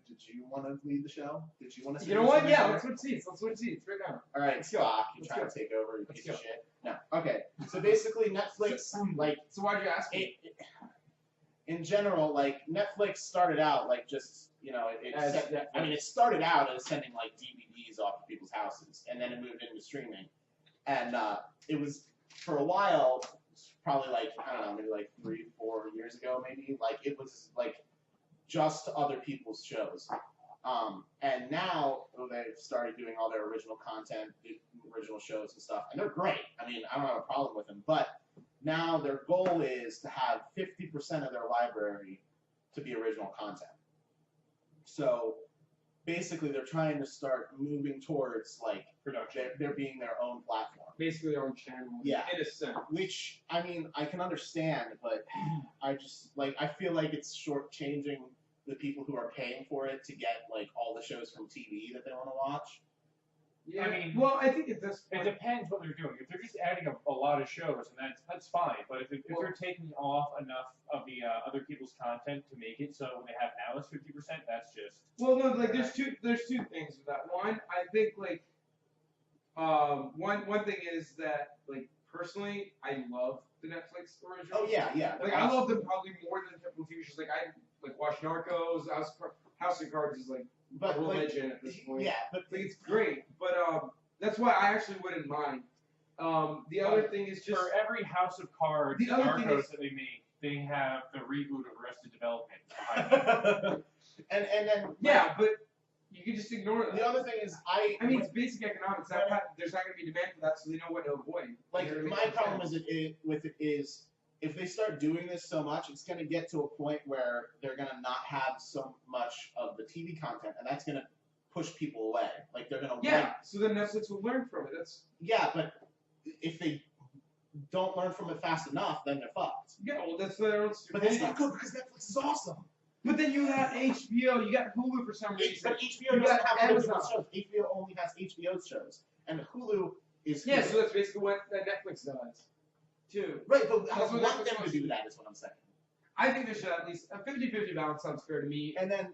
want to lead the show? Did you want to? You know what? Yeah, let's switch seats. Let's switch seats right now. All right, Let's go. Spock, you Let's trying go. to take over, you Let's piece go. of shit? No. Okay. So basically, Netflix, like, So why'd you ask me? in general, like Netflix started out like just As it started out as sending like DVDs off to people's houses, and then it moved into streaming, and it was for a while, probably like I don't know, maybe like 3-4 years ago, maybe like it was like just other people's shows. And now they've started doing all their original content, original shows and stuff, and they're great. I mean, I don't have a problem with them, but now their goal is to have 50% of their library to be original content. So basically, they're trying to start moving towards like Production. there being their own platform. Basically their own channel. Yeah. In a sense. Which I mean, I can understand, but I feel like it's shortchanging the people who are paying for it to get like all the shows from TV that they want to watch. Yeah. I mean, well, I think at this It point, depends what they're doing. If they're just adding a lot of shows, and that's fine. But if they're taking off enough of the other people's content to make it so they have now is 50%, that's just. well, no, like there's two things with that. One, I think like one thing is that like personally, I love the Netflix originals. Oh yeah. Like I love them probably more than typical TV shows. Like I watch Narcos. House of Cards is like but a religion at this point. Yeah, but Like it's great, but that's why I actually wouldn't mind. The other thing is just For every House of Cards The and other thing Narcos is- that they make, they have the reboot of Arrested Development. and then yeah, but you can just ignore that. the other thing is I mean, it's basic economics. There's not going to be demand for that, so they know what to avoid. like You know what I my mean? problem with it is if they start doing this so much, it's going to get to a point where they're going to not have so much of the TV content, and that's going to push people away. Like they're going to Yeah, so then Netflix will learn from it. That's but if they don't learn from it fast enough, then they're fucked. yeah. Well, that's their own But that's stupidity. not good because Netflix is awesome. But then you got HBO, you got Hulu for some reason. But HBO You doesn't got have original Amazon. shows. HBO only has HBO shows, and Hulu is Yeah, Hulu. so that's basically what Netflix does, too. Right, but I That's don't what want Netflix them to wants do to that. Is what I'm saying. I think there should at least a 50-50 balance sounds fair to me. And then,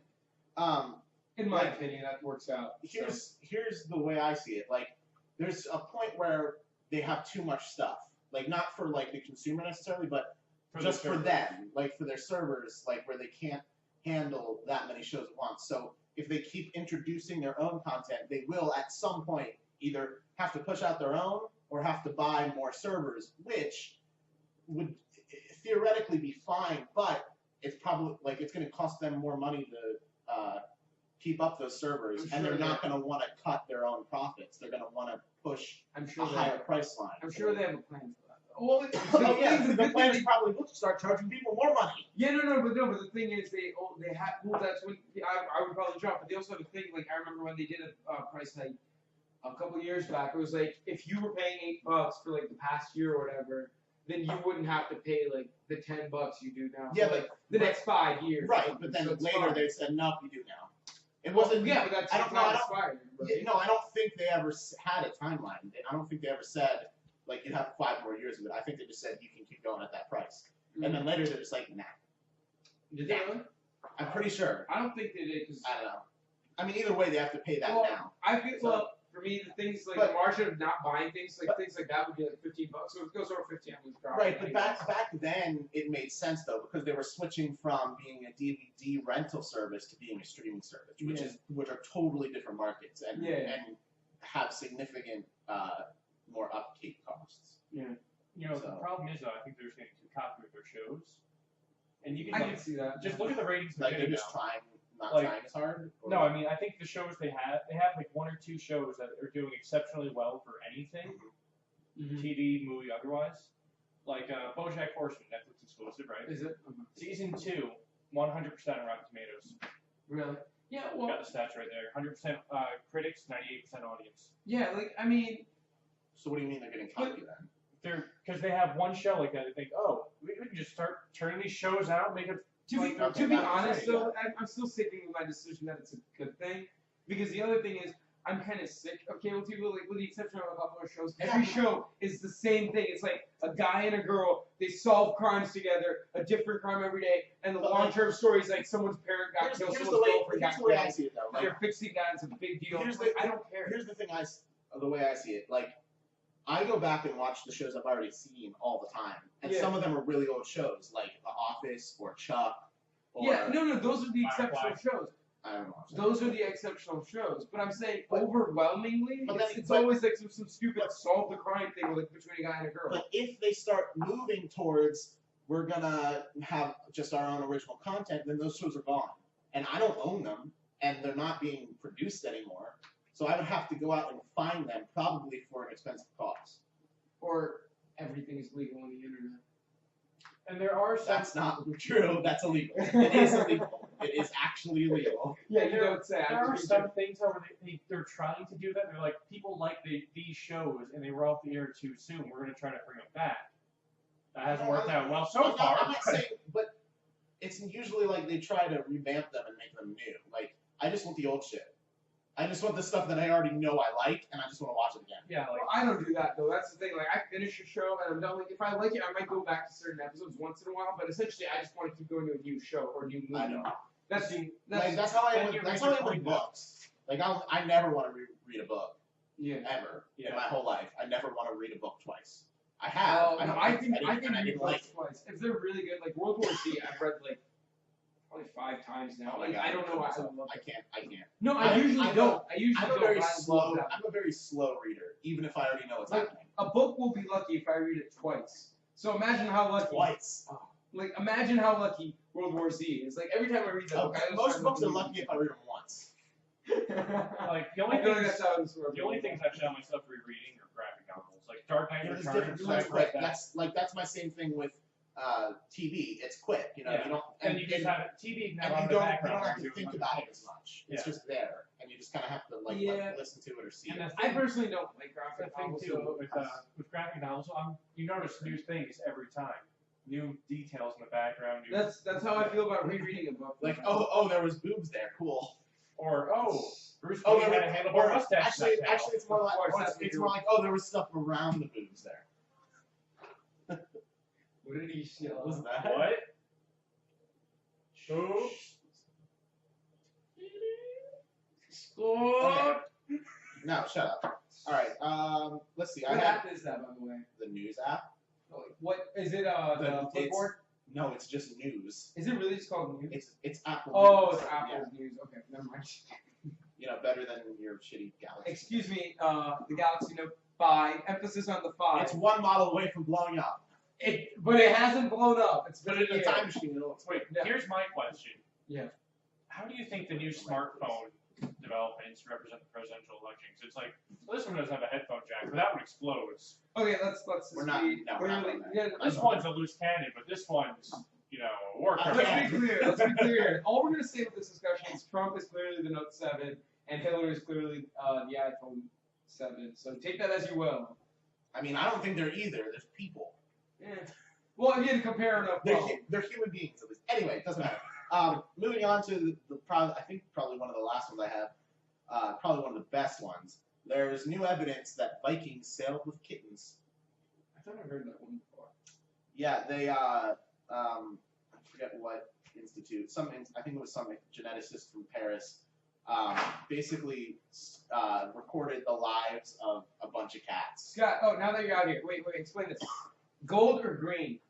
In my like, opinion, that works out. here's the way I see it. Like, there's a point where they have too much stuff. Like, not for like the consumer necessarily, but just for them, like for their servers, like where they can't handle that many shows at once. So if they keep introducing their own content, they will at some point either have to push out their own or have to buy more servers, which would theoretically be fine, but it's probably like it's going to cost them more money to keep up those servers, I'm and sure they're not going to want to cut their own profits. They're going to want to push I'm a sure higher price line. I'm sure they have a plan for that. Well, Oh yeah, the plan is probably we'll start charging people more money. Yeah, no, but the thing is, they had. Well, that's when I would probably drop. But they also have a thing. Like I remember when they did a price hike a couple years back. It was like if you were paying $8 for like the past year or whatever, then you wouldn't have to pay like the $10 you do now. Yeah, for, like, the next 5 years. Right, but then So it's later fine. they said no, you do now. It wasn't. Yeah, but that's I don't know. not I don't. expired. Right? Yeah, no, I don't think they ever had a timeline. I don't think they ever said like you have 5 more years of it. I think they just said you can keep going at that price. And then later they're just like, nah. Did they really? I'm pretty sure. I don't think they did because I don't know. I mean, either way, they have to pay that Well, now. I feel So- well for me the things like But- the margin of not buying things like but- things like that would be like $15. So if it goes over 15, I'm just dropping. Right, it but anyways. back then it made sense though because they were switching from being a DVD rental service to being a streaming service, which are totally different markets and and have significant more upkeep costs. You know, the So- problem is, I think they're just getting too cocky with their shows. And you can, I like, can see that. just look at the ratings Like they're they're getting just now. not Like- trying as hard. Or- No, I mean, I think the shows they have like 1 or 2 shows that are doing exceptionally well for anything, Mhm. TV, movie, otherwise. Like BoJack Horseman, Netflix exclusive, right? Is it? Season 2, 100% on Rotten Tomatoes. Really? Yeah, Got well, the stats right there. 100% critics, 98% audience. yeah, like, I mean, So what do you mean they're getting cocky then? Because they have one show like that. They think, oh, we can just start turning these shows out, make it. to be Okay, to be that's honest right, though, I'm still sticking with my decision that it's a good thing. Because the other thing is, I'm kind of sick of cable TV, like with the exception of a couple of shows. Every show is the same thing. It's like a guy and a girl, they solve crimes together, a different crime every day, and the long-term story is like someone's parent got killed, someone's girlfriend got here's the way I killed. see it though. Like, They're fixing that, it's a big deal. I don't care. Here's the thing the way I see it. Like, I go back and watch the shows I've already seen all the time, and some of them are really old shows, like The Office or Chuck. Or, no, those are the exceptional shows. I don't know. Those are the exceptional shows, but I'm saying overwhelmingly, but it's always like some stupid solve the crime thing with, like, between a guy and a girl. But if they start moving towards we're gonna have just our own original content, then those shows are gone, and I don't own them, and they're not being produced anymore. So I would have to go out and find them, probably for an expensive cost. Or everything is legal on the internet. And there are some. That's not true. That's illegal. It is illegal. It is actually illegal. Yeah, you don't say. There are some things where they're trying to do that. They're like, people like these shows, and they were off the air too soon. We're going to try to bring them back. That hasn't worked out well so far. I'm not saying, but it's usually like they try to revamp them and make them new. Like, I just want the old shit. I just want the stuff that I already know I like, and I just want to watch it again. Yeah, like, well, I don't do that though. That's the thing. Like, I finish a show and I'm done. Like, if I like it, I might go back to certain episodes once in a while. But essentially, I just want to keep going to a new show or a new movie. I know. That's how I am with books. Like, I never want to read a book. Yeah. Ever in my whole life, I never want to read a book twice. I have. I think read books twice. If they're really good, like World War Z, I've read like probably 5 times now. Oh my God, I don't know why I love I can't. No, I usually don't. I'm a very slow reader, even if I already know what's happening. A book will be lucky if I read it twice. So imagine how lucky. Twice. Like, imagine how lucky World War Z is. Like, every time I read that book, most books are lucky if I read them once. Like, the only things I've found myself rereading are graphic novels. Like Dark Knight Returns. That's my same thing with TV. It's quick, you know. Yeah. You don't, and you just have it. TV and you don't have to think about it as much. It's just there, and you just kind of have to like listen to it or see it. I personally don't like graphic novels. The thing too with graphic novels, you notice new things every time. New details in the background. That's how I feel about rereading a book. Like, oh, there was boobs there. Cool. Or Bruce Lee had a handlebar mustache. Actually, it's more like, there was stuff around the boobs there. What did he say? What was that? What? Oops. Okay. No, shut up. All right. Let's see. What app is that, by the way? The news app. What is it? The Flipboard? No, it's just news. Is it really just called news? It's Apple. Oh, News. it's Apple's news. Okay, never mind. You know, better than your shitty Galaxy. Excuse me, the Galaxy Note 5. Emphasis on the 5. It's one model away from blowing up. But it hasn't blown up. It's been in a time machine. Wait, here's my question. Yeah. How do you think the new smartphone developments represent the presidential elections? It's like, well, this one doesn't have a headphone jack, but that one explodes. Okay, let's we're not on that. This one's a loose cannon, but this one's, a war criminal. Let's be clear. All we're going to say with this discussion is Trump is clearly the Note 7, and Hillary is clearly the iPhone 7. So take that as you will. I mean, I don't think they're either. There's people. Yeah. Well, again, compare enough. They're human beings, at least. Anyway, it doesn't matter. Moving on to I think probably one of the last ones I have, probably one of the best ones. There's new evidence that Vikings sailed with kittens. I thought I heard that one before. Yeah, they I forget what institute. I think it was some geneticist from Paris. Basically recorded the lives of a bunch of cats. Scott, now that you're out here, wait, explain this. Gold or green?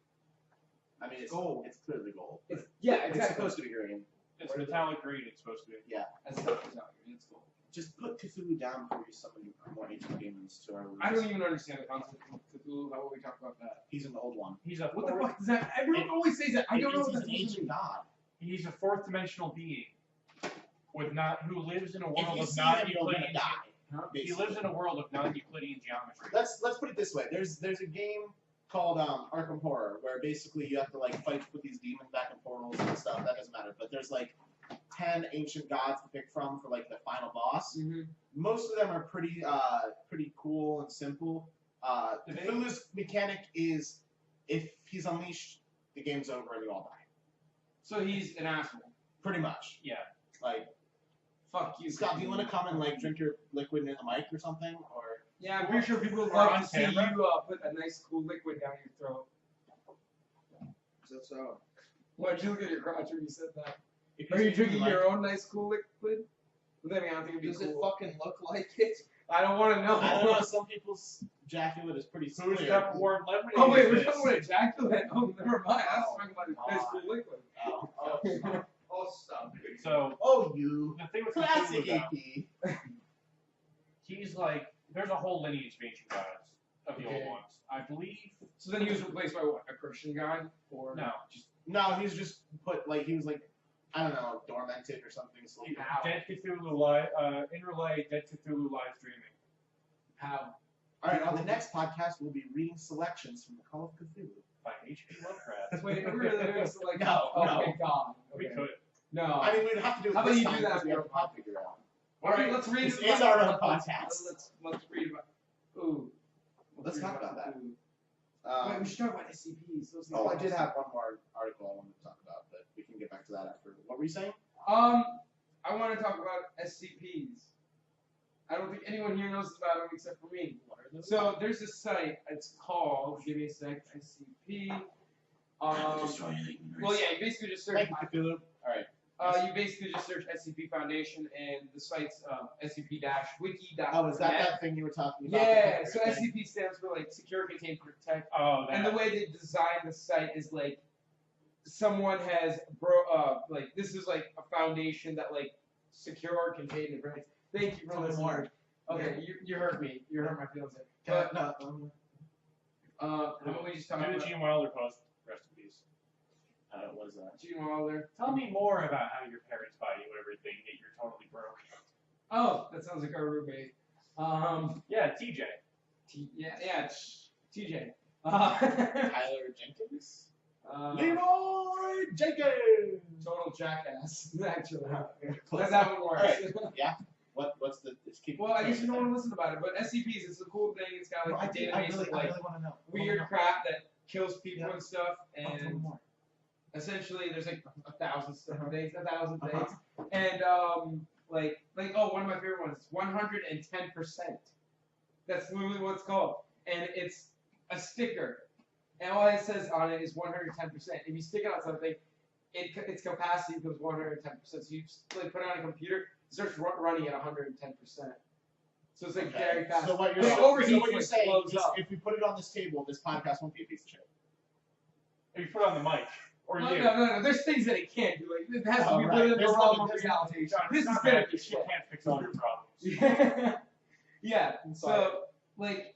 I mean, it's gold. It's clearly gold. Exactly. It's supposed to be green. It's metallic green. It's supposed to be. Yeah. That's not green. It's gold. Just put Cthulhu down before you summon more ancient demons to our rooms. I don't even understand the concept of Cthulhu. How will we talk about that? He's an old one. What the fuck does that? Everyone always says that. I don't know what he's that's an ancient god. He's a fourth dimensional being who lives in a world of non-Euclidean. He lives in a world of non-Euclidean geometry. Let's put it this way. There's a game called Arkham Horror where basically you have to like fight with these demons back in portals and stuff. That doesn't matter. But there's like 10 ancient gods to pick from for like the final boss. Mm-hmm. Most of them are pretty cool and simple. Cthulhu's mechanic is if he's unleashed, the game's over and you all die. So he's an asshole. Pretty much. Yeah. Like Fuck you. Scott, do you want to come and like drink your liquid near the mic or something? Or Yeah, I'm pretty sure people would Or love on to see you camera? put a nice cool liquid down your throat. Is that so? Why'd you look at your crotch when you said that? if Are you speak into the drinking mic- your own nice cool liquid? Well, I mean, I don't think it'd Does be it cool. fucking look like it? I don't want to know. I don't know. Some people's ejaculate is pretty Who's clear. got warm lemonade? Oh wait, we're is talking this? about ejaculate. Oh, never mind. I was talking about Oh, nice cool liquid. Oh, Oh, stop. Oh, stop. So oh, you the thing with classic Cthulhu, though, AP. he's like, there's a whole lineage of ancient gods of the Okay. old ones. I believe. So then he was replaced by what? A Christian guy? Or No, just No, he's just put like he was like I don't know, dormanted or something. Sleeping. How? Dead Cthulhu live. In relay, Dead Cthulhu live streaming. How? All right, on the next podcast, we'll be reading selections from the Call of Cthulhu. By H.P. Lovecraft. Wait, are we really doing so like? No, oh no. my god. We Okay. could. No. I mean, we'd have to do it How about this you do time that because we on have to pop figure out. All right, let's read. This about- is our own let's- podcast. Let's read about. Ooh. Let's read talk about that. Cthulhu. Wait, we should talk about SCPs. Those Oh, I things did are have one more article I wanted to talk about, but we can get back to that after. What were you saying? awesome. I want to talk about SCPs. I don't think anyone here knows about them except for me. So there's this site. It's called. Give me a sec. SCP. Well, yeah, you basically just search. Thank you, Cthulhu. All right. You basically just search SCP Foundation, and the site's scp-wiki.net. Oh, is that thing you were talking about? Yeah, The so hacker thing? SCP stands for like Secure, Contain, Protect. Oh, that. And the way they designed the site is like someone has like this is like a foundation that like secure, contain, and protect. Thank you for Tell me listening. more. Okay, you hurt me. You hurt my feelings there. Yeah, But no. how about we just talk Do the about Gene Wilder post. Rest in peace. What is that? Gene Wilder? Tell me more about how your parents buy you everything that you're totally broke. Oh, that sounds like our roommate. Yeah, TJ. Yeah, TJ. Tyler Jenkins? Leroy Jenkins! Total jackass, actually. Close That's how it works. Alright. Yeah. What's the? Just keep. Well, I guess you don't want to listen about it, but SCPs, it's a cool thing. It's got No, like I a really database of like want to know. weird crap that kills people Yeah. and stuff, Tell me and more. essentially there's like 1,000 things, 1,000 Uh-huh. things, and like oh, one of my favorite ones, 110%. That's literally what it's called, and it's a sticker, and all it says on it is 110%. If you stick it on something, its capacity becomes 110%. So you like put it on a computer, it starts running at 110%. So it's like Okay. very fast. So what But you're, it so overheats what you're and saying blows is up. if we put it on this table, this podcast won't be a piece of shit. If you put it on the mic. Or No, you. no. There's things that it can't do. Like it has to Oh, be right. within the There's realm no- of there's no reality. John, This it's is not gonna bad. be You shit. can't fix all your problems. Yeah. Sorry. So like,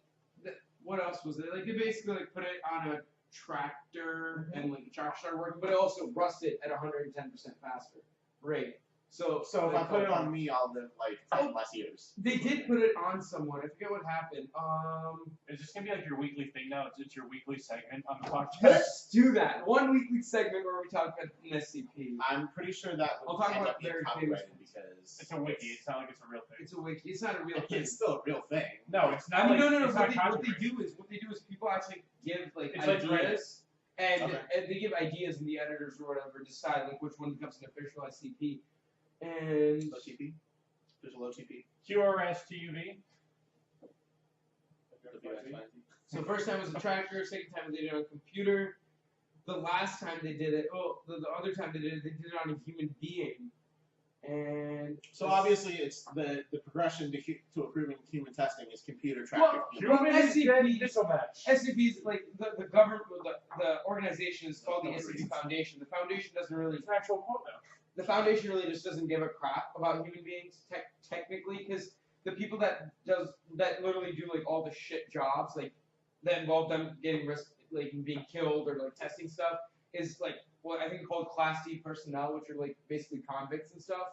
what else was there? Like they basically like put it on a tractor and like the tractor started working, but it also rusted at 110% faster rate. So So if I put it on me, I'll live like 10 less years. they did put it on someone. I forget what happened. Is this gonna be like your weekly thing now? It's your weekly segment on the podcast. Let's do that. One weekly segment where we talk about an SCP. I'm pretty sure that I'll would talk end about up being very copyrighted famous because It's a wiki. It's not like it's a real thing. It's a wiki. It's not a real thing. It's still a real thing. No, it's not. I mean, like, no. It's What not they copyrighted. do is people actually give like It's like ideas, and, Okay. and they give ideas, and the editors or whatever decide like which one becomes an official SCP. And Low TP. There's a low TP. QRS TUV. so first time was a tractor, second time they did it on a computer. The last time they did it, the other time they did it on a human being. And So obviously, it's the progression to approving human testing is computer Well, tracker. Human is SCP dead initial match. SCPs, like the government, the organization is called the SCP Foundation. The foundation doesn't really. It's an actual quote now. The foundation really just doesn't give a crap about human beings technically, because the people that literally do like all the shit jobs like that involve them getting like being killed or like testing stuff is like what I think called Class D personnel, which are like basically convicts and stuff.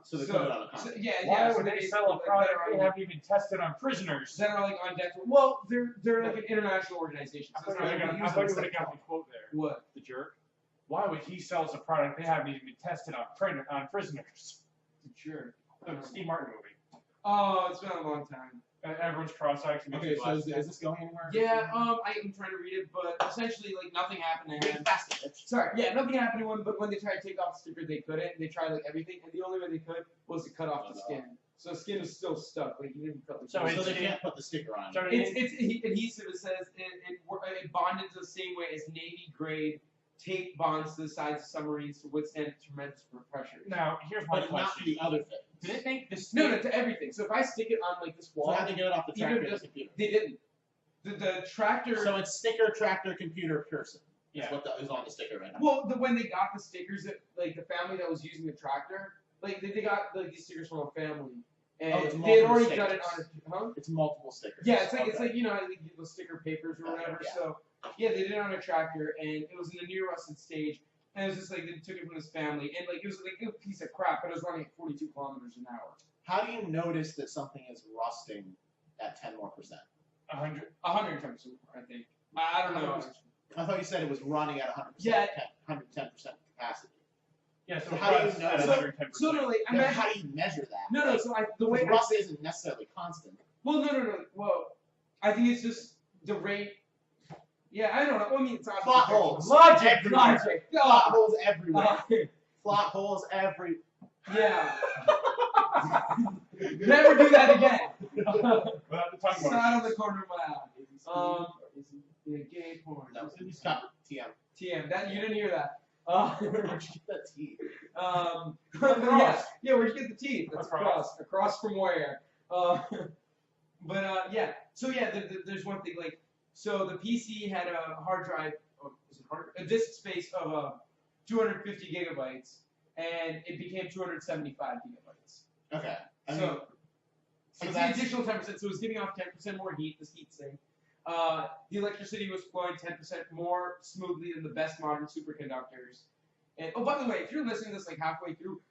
So they put it on a So, contract. yeah, Why yeah. would so they they sell a like, product that are they on- haven't even tested on prisoners? that are like on death row. Well, they're like an international organization. I So thought it's you not would like have using got the quote there. what? The jerk. Why would he sell us a product they haven't even been tested on prisoners? Sure. The Steve Martin movie. Oh, it's been a long time. Everyone's cross-eyed. Okay, so is this going anywhere? Yeah, I'm trying to read it, but essentially, like, nothing happened to him. Read faster, bitch. Sorry, yeah, nothing happened to him, but when they tried to take off the sticker, they couldn't. They tried, like, everything, and the only way they could was to cut off the skin. So the skin is still stuck, like, you didn't cut the So skin. So they can't put the sticker on. So It's adhesive. It says it bonded the same way as Navy grade tape bonds to the sides of submarines to withstand tremendous pressure. now, here's my But not question. the other thing. Did it make this? No, to everything. So if I stick it on like this So wall, how do they get it off the Even tractor if and the computer? they didn't. The tractor. So it's sticker, tractor, computer, person. Yeah. That's what is on the sticker right now. Well, when they got the stickers, like the family that was using the tractor, like they got like these stickers from a family, and Oh, it's they had multiple already done it stickers. on a. Huh? It's multiple stickers. Yeah, it's like Okay. you know how they get those sticker papers or Okay, whatever. yeah. So yeah, they did it on a tractor, and it was in a near rusted stage, and it was just like they took it from his family, and like it was like a piece of crap, but it was running at 42 kilometers an hour. How do you notice that something is rusting at 10 more %? 100. 110%, I think. I don't know. I thought you said it was running at 100%, Yeah. 110% capacity. Yeah. So So how do you rust know at that? 110%. So no, like I Now, mean, how do you measure that? no. So the way Because rust isn't necessarily constant. Well, no. Well, I think it's just the rate. Yeah, I don't know. Well, I mean, it's obviously Plot holes. Logic, Everywhere. logic. Plot God. holes everywhere. Uh, Plot holes every. yeah. Never do that again. Without the tongue It's not motion. on the corner of my eye. Yeah, gay porn. No, it's got TM. TM. That you didn't hear that. Where'd you get that T? Yeah, where'd you get the teeth? That's Across. across from where? Yeah. So yeah, there's one thing like, so the PC had a hard drive, a disk space of 250 gigabytes, and it became 275 gigabytes. Okay. I mean, So so it's that's the additional 10%, so it was giving off 10% more heat, this heat sink. The electricity was flowing 10% more smoothly than the best modern superconductors. And oh, by the way, if you're listening to this like halfway through,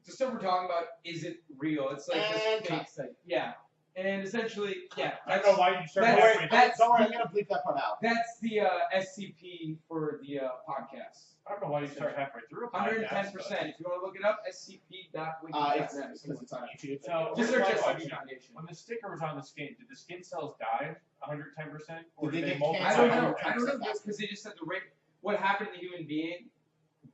the stuff we're talking about isn't real. It's like And this fake thing. Yeah. And essentially, yeah. I don't know why you started. That's- Don't worry, that's don't worry, I'm the- gonna bleep that part out. That's the SCP for the podcast. I don't know why you start halfway through. a 110%. podcast, but- If you want to look it up, scp.wiki.net. It's because it's on YouTube. So- Just search Why- SCP Foundation. When the sticker was on the skin, did the skin cells die 110%? Or Did they did get multiply? I don't cancer? know. 110% I don't know faster. because they just said the rate. What happened to the human being?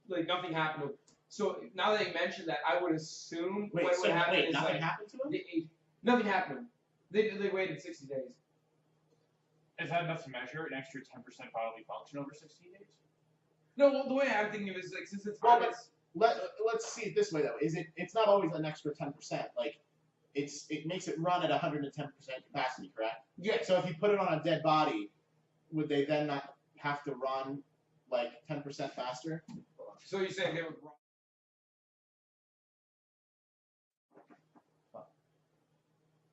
Like nothing happened to him. So now that they mentioned that, I would assume Wait, what so would happen wait, is nothing like happened to him? nothing happened to him. They waited 60 days. Is that enough to measure an extra 10% bodily function over 60 days? No, well, the way I'm thinking of it is like since it's Well, Let's see it this way though. It's not always an extra 10%. Like it makes it run at 110% capacity, correct? yeah. So if you put it on a dead body, would they then not have to run like 10% faster? So you're saying they would.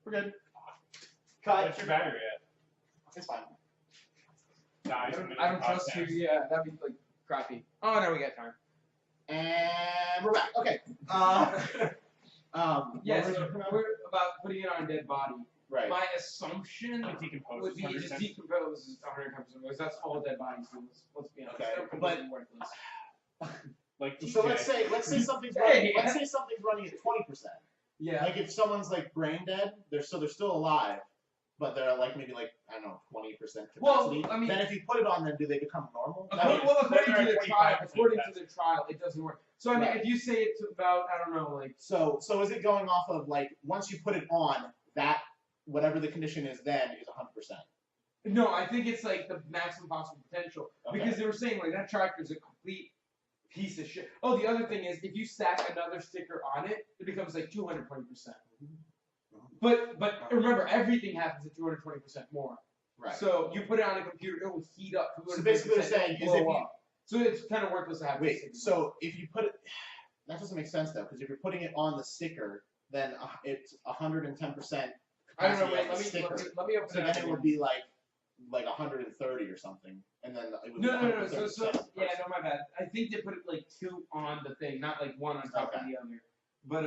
We're good. What's your battery at? It's fine. Dies in the middle I of don't the trust you. podcast. Yeah, that'd be like crappy. Oh no, we got time. And we're back. Okay. Yeah, what were so we talking about? we're about putting it on a dead body. Right. My assumption It decomposes would be it just 110%. decomposes 110% because that's all dead bodies do. Let's be honest. Okay, They're completely worthless. Like So TJ. let's say something's Hey. running. Let's say something's running at 20%. Yeah. Like if someone's like brain dead, they're still alive, but they're like maybe like I don't know 20% capacity. Well, I mean- then if you put it on them, do they become normal? According to the trial, 25% according to the trial, it doesn't work. So I mean, Right. if you say it's about, I don't know, like So is it going off of like once you put it on that whatever the condition is then is 100%? no, I think it's like the maximum possible potential Okay. because they were saying like that tractor is a complete piece of shit. Oh, the other thing is if you stack another sticker on it, it becomes like 220%. But remember, everything happens at 220% more. Right. So you put it on a computer, it will heat up. So basically, they're 220%, saying it'll is if blow you up. So it's kind of worthless to have. this wait, sticker. so if you put it, that doesn't make sense though, because if you're putting it on the sticker, then it's 110%. I don't know. capacity Wait, of the let me sticker. open So it up. then it would be like 130 or something, and then it would be No. 130%. So yeah, no, my bad. I think they put it like two on the thing, not like one on top of Okay. the other. But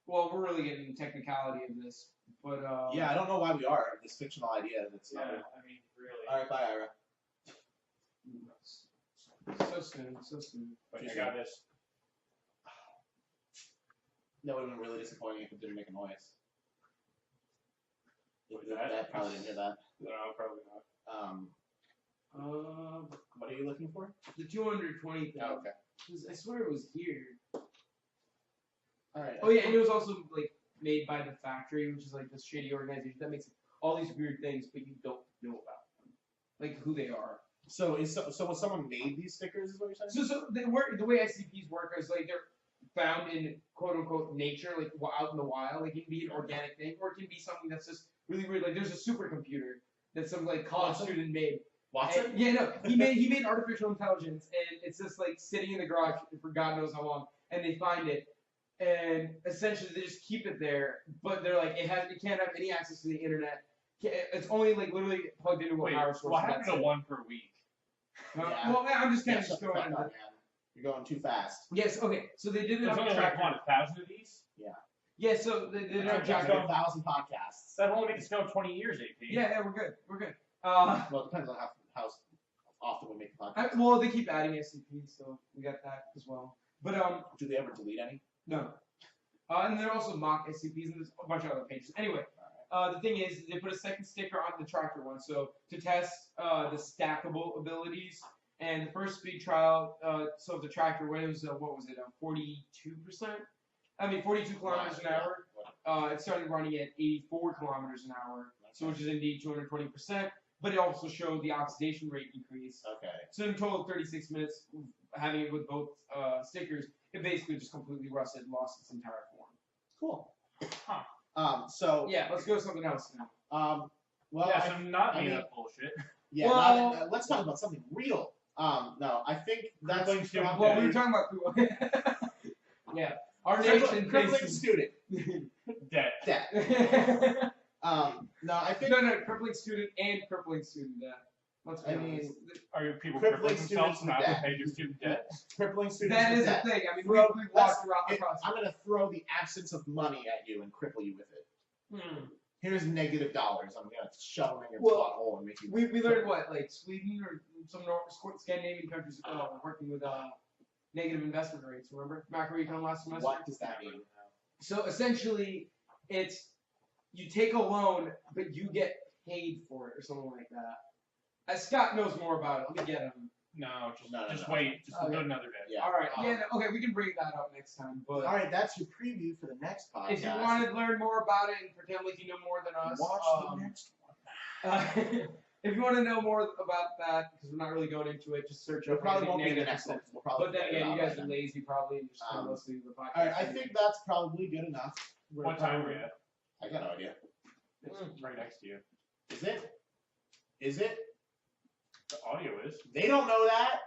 well, we're really getting the technicality of this. But Yeah, I don't know why we are this fictional idea that's Yeah, not. I mean, really. All right, bye, Ira. so soon, so soon. But I got this. That would have been really disappointing if it didn't make a noise. That probably didn't hear that. No, probably not. What are you looking for? The 220 thing. Oh, okay. I swear it was here. All right. Oh yeah, and it was also like made by the factory, which is like this shady organization that makes all these weird things, but you don't know about them, like who they are. So was someone made these stickers? Is what you're saying? So they work. The way SCPs work is like they're found in quote unquote nature, like out in the wild. Like it can be an organic thing, or it can be something that's just really weird. Like there's a supercomputer that some like college student made. Watson? And, yeah, no, he made artificial intelligence, and it's just like sitting in the garage for God knows how long, and they find it, and essentially they just keep it there, but they're like it can't have any access to the internet. It's only like literally plugged into a power source. What happened to one per week? Yeah. Well, I'm just kind of shut the going fuck into up, man. You're going too fast. Yes, okay, so they did it There's on only a like tractor. 1,000 of these. Yeah, so they did it on a That's tractor. 1,000 podcasts. That'll only make us go 20 years, AP. Yeah, we're good. We're good. Well, it depends on how often we make the podcast. Well, they keep adding SCPs, so we got that as well. But Do they ever delete any? no. And there are also mock SCPs and there's a bunch of other pages. Anyway, the thing is, they put a second sticker on the tractor one, so to test the stackable abilities. And the first speed trial, so the tractor, when it was, 42%? I mean, 42 kilometers an hour. It started running at 84 kilometers an hour, so which is indeed 220%. But it also showed the oxidation rate increase. Okay. So in total, 36 minutes, having it with both stickers, it basically just completely rusted and lost its entire form. Cool. Huh. So. Yeah, let's go to something else now. Well. Yeah, so not I made mean- up bullshit. Yeah. Well- Let's talk about something real. No, I think that's Crippling student Well, debt. we were talking about yeah, our crippling nation student Debt. debt. No, I think no, crippling student and crippling student debt. Let's be I honest. mean, Are people Crippling crippling themselves students in not to debt. pay their student debt? crippling students That is debt. the thing. I mean, Bro, we that's- walked across. I'm gonna throw the absence of money at you and cripple you with it. Hmm. Here's -$. I'm gonna shove them in your Well, butthole and make you. We learned what, like Sweden or some Scandinavian countries working with negative investment rates. Remember macroecon last semester? What does that mean? So essentially, it's you take a loan, but you get paid for it or something like that. Scott knows more about it. Let me get him. No, No. wait. Just Okay. do it another day. Yeah. All right. um, Yeah. No, okay. We can bring that up next time. But All right, that's your preview for the next podcast. if you want to learn more about it and pretend like you know more than us, watch the next if you want to know more about that, because we're not really going into it, just search one. It up probably anything won't be the negative next one. percent. We'll probably But then figure it again, out you guys by are then. lazy probably and just kind of listening to the podcast. All right, I think that's probably good enough. What time are we at? I got no idea. It's right next to you. Is it? Is it? The audio is. They don't know that.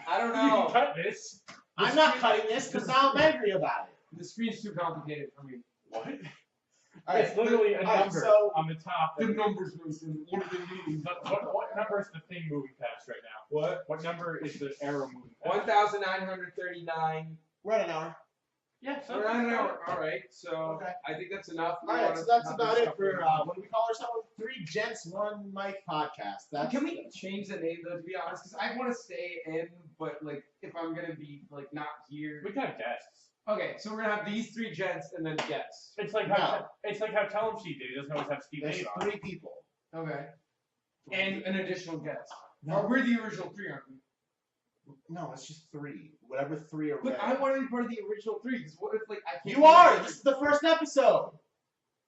I don't You can know. cut this. I'm not cutting this because now I'm angry about it. The screen's too complicated for me. What? All It's literally a all right, number so- on the top. The numbers, Mason. What do they mean? What number is the thing moving past right now? What? What number is the arrow moving past? 1,939. We're at an hour. Yeah, so We're on an hour. All right, so Okay. I think that's enough. All right, so that's about it for what do we call ourselves? 3 Gents, 1 Mic podcast. That's Can we change the name though? To be honest, because I want to stay in, but like if I'm gonna be like not here. We got guests. Okay, so we're gonna have these 3 gents and then guests. It's like how Tell 'em Steve did. He doesn't always have Steve There's Dave on. 3 people. Okay. And an additional guest. No. Or we're the original 3, aren't we? No, it's just 3. Whatever 3 are. But I want to be part of the original 3 because what if like I can't? You be are. the- This is the first episode.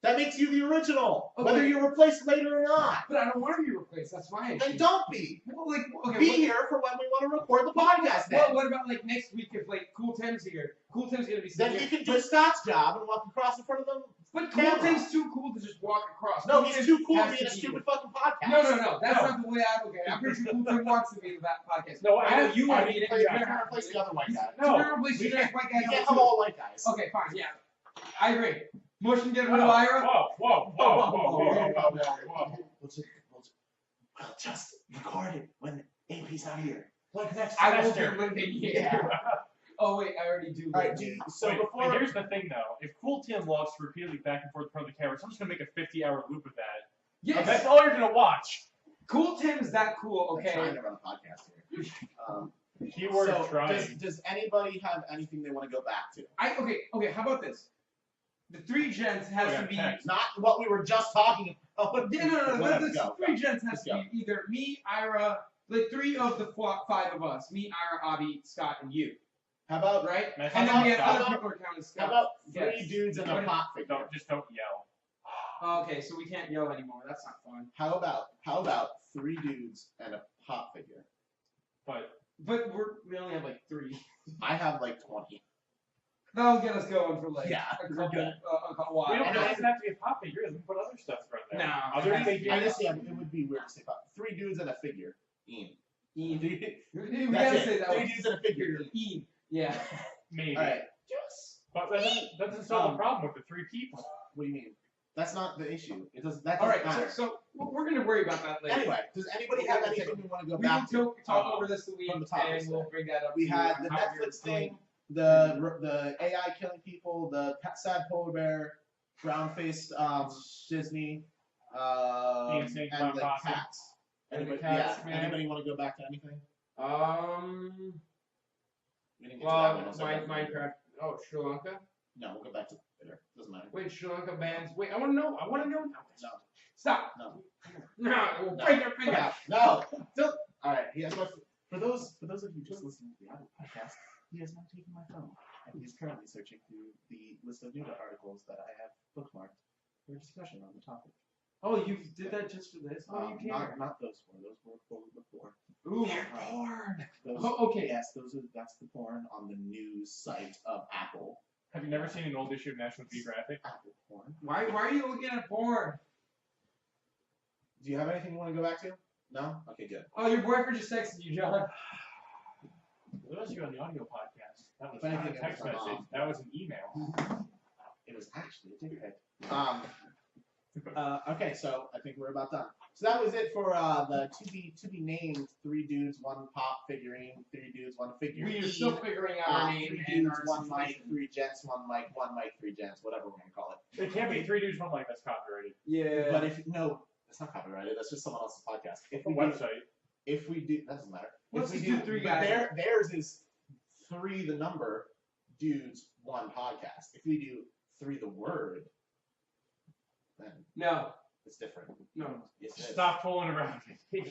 That makes you the original, Okay. whether you're replaced later or not. But I don't want to be replaced. That's my issue. Then don't be. Well, like okay. Be what- here for when we want to record the podcast. Well, Then, what about like next week if like Cool Tim's here? Cool Tim's gonna be then sitting he here. can do Scott's job and walk across in front of them. But Cool camera. Tim's too cool to just walk across. No, Cool he's Tim too cool to has be in a be stupid here. fucking podcast. No. That's No. not the way I look at it. I'm pretty sure Cool Tim wants to be in that podcast. No, I know you want to be in it. You're You're gonna gonna replace the other white guy. So we're No, gonna replace we you next white You guy can't number have 2. all white guys. Okay, fine, yeah. I agree. Motion get rid Whoa, of Ira. whoa. We'll just record it when AP's not here. Like next I will semester. get living here. Oh wait, I already do. All right, live do here. you, so Wait, before and here's the thing though. If Cool Tim logs repeatedly back and forth in front of the camera, so I'm just gonna make a 50-hour loop of that. Yes. And that's all you're gonna watch. Cool Tim's that cool. I'm trying Okay. to run a podcast here. Keyword so trying. does anybody have anything they want to go back to? Okay. How about this? The 3 gents has to be. Not what we were just talking about. Yeah, no. Whatever, The go. 3 gents has Let's to be either me, Ira, like 3 of the 5 of us. Me, Ira, Abby, Scott, and you. How about Right? Nice. And then we have How other about- people are counting Scott. how about 3 Yes. dudes and a pop figure? Don't yell. Okay, so we can't yell anymore. That's not fun. How about 3 dudes and a pop figure? But But we only have like 3. I have like 20. That'll get us going for like Yeah, a we're couple, good. a while. we don't And I- have to be a pop figure. We can put other stuff right there. Nah, Other I figures. I just, yeah, it would be weird to say pop. 3 dudes and a figure. Ian. Ian. Three- We That's gotta it. say that 3 one. dudes and a figure. Ian. Yeah. Maybe. Alright. But that doesn't solve the problem with the 3 people. What do you mean? That's not the issue. It doesn't. That All doesn't right. matter. So we're gonna worry about that later. Anyway, does anybody have anything we want to go We will back to? talk over this the week, from the topics and we'll there. bring that up. We to you had on the how we're Netflix doing. thing, the AI killing people, the sad polar bear, brown faced Disney, Insane and Clown the Posse. cats. And the Anybody, cats, yeah. man. Anybody want to go back to anything? We didn't get to that Well, one. Also. Minecraft. Oh, Sri Lanka. No, we'll go back to later. Doesn't matter. Wait, Sri Lanka bans. Wait, I want to know. No. Stop. No. No, we'll No. break your finger. Yeah, no. Don't. All right. He has my. For those of you just listening to the audio podcast, he has not taken my phone, and he's currently searching through the list of news articles that I have bookmarked for discussion on the topic. Oh, you did that just for this? Oh, you can't. Not those 4. Those were before. Ooh, porn. Those, Oh, okay. Yes, that's the porn on the news site of Apple. Have you never seen an old issue of National Geographic? Apple porn. Why are you looking at porn? Do you have anything you want to go back to? No? Okay, good. Oh, your boyfriend just texted you, John. For those of you on the audio podcast, that was If anything, not a it text was my message. mom. That was an email. It was actually a dick pic. Okay, so I think we're about done. So that was it for the to be named 3 dudes, 1 pop figurine, 3 dudes, 1 figure. We are still figuring out our name 3 and dudes, our 1 mic, situation. 3 gents, 1 mic, 1 mic, 3 gents, whatever we're gonna call it. It can't be 3 dudes, 1 mic. That's copyrighted. Yeah. But if no, that's not copyrighted. That's just someone else's podcast. It's a website. If we do, that doesn't matter. Let's If we just do 3 but guys. Theirs is 3 the number, dudes, 1 podcast. If we do 3 the word, then No. it's different. No. Yes, it is. Stop fooling around.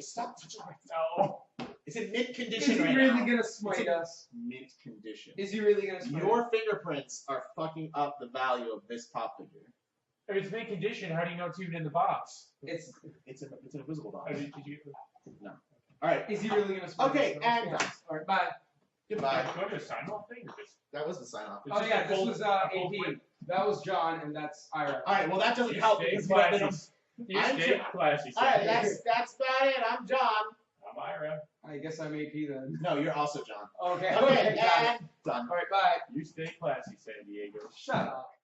Stop. No. It's in mint Is condition he right really now. gonna smite It's a- us? Mint condition. Is he really gonna smite us? Your fingerprints are fucking up the value of this pop figure. If it's mint condition, how do you know it's even in the box? It's. It's an invisible dog. Did you, All right. Is he really gonna smite Okay, us? and- All right, bye. Goodbye. do I have a sign off thing? Or just, That was the sign off. it's Oh just yeah, a this full- was a full AP. whip? That was John, and that's Ira. All right. Well, that doesn't You help stay because you have classy. You I'm stay sure- classy. All right. Sam. That's about it. I'm John. I'm Ira. I guess I'm AP then. No, you're also John. Okay. Okay, got it. and done. All right, bye. You stay classy, San Diego. Shut up.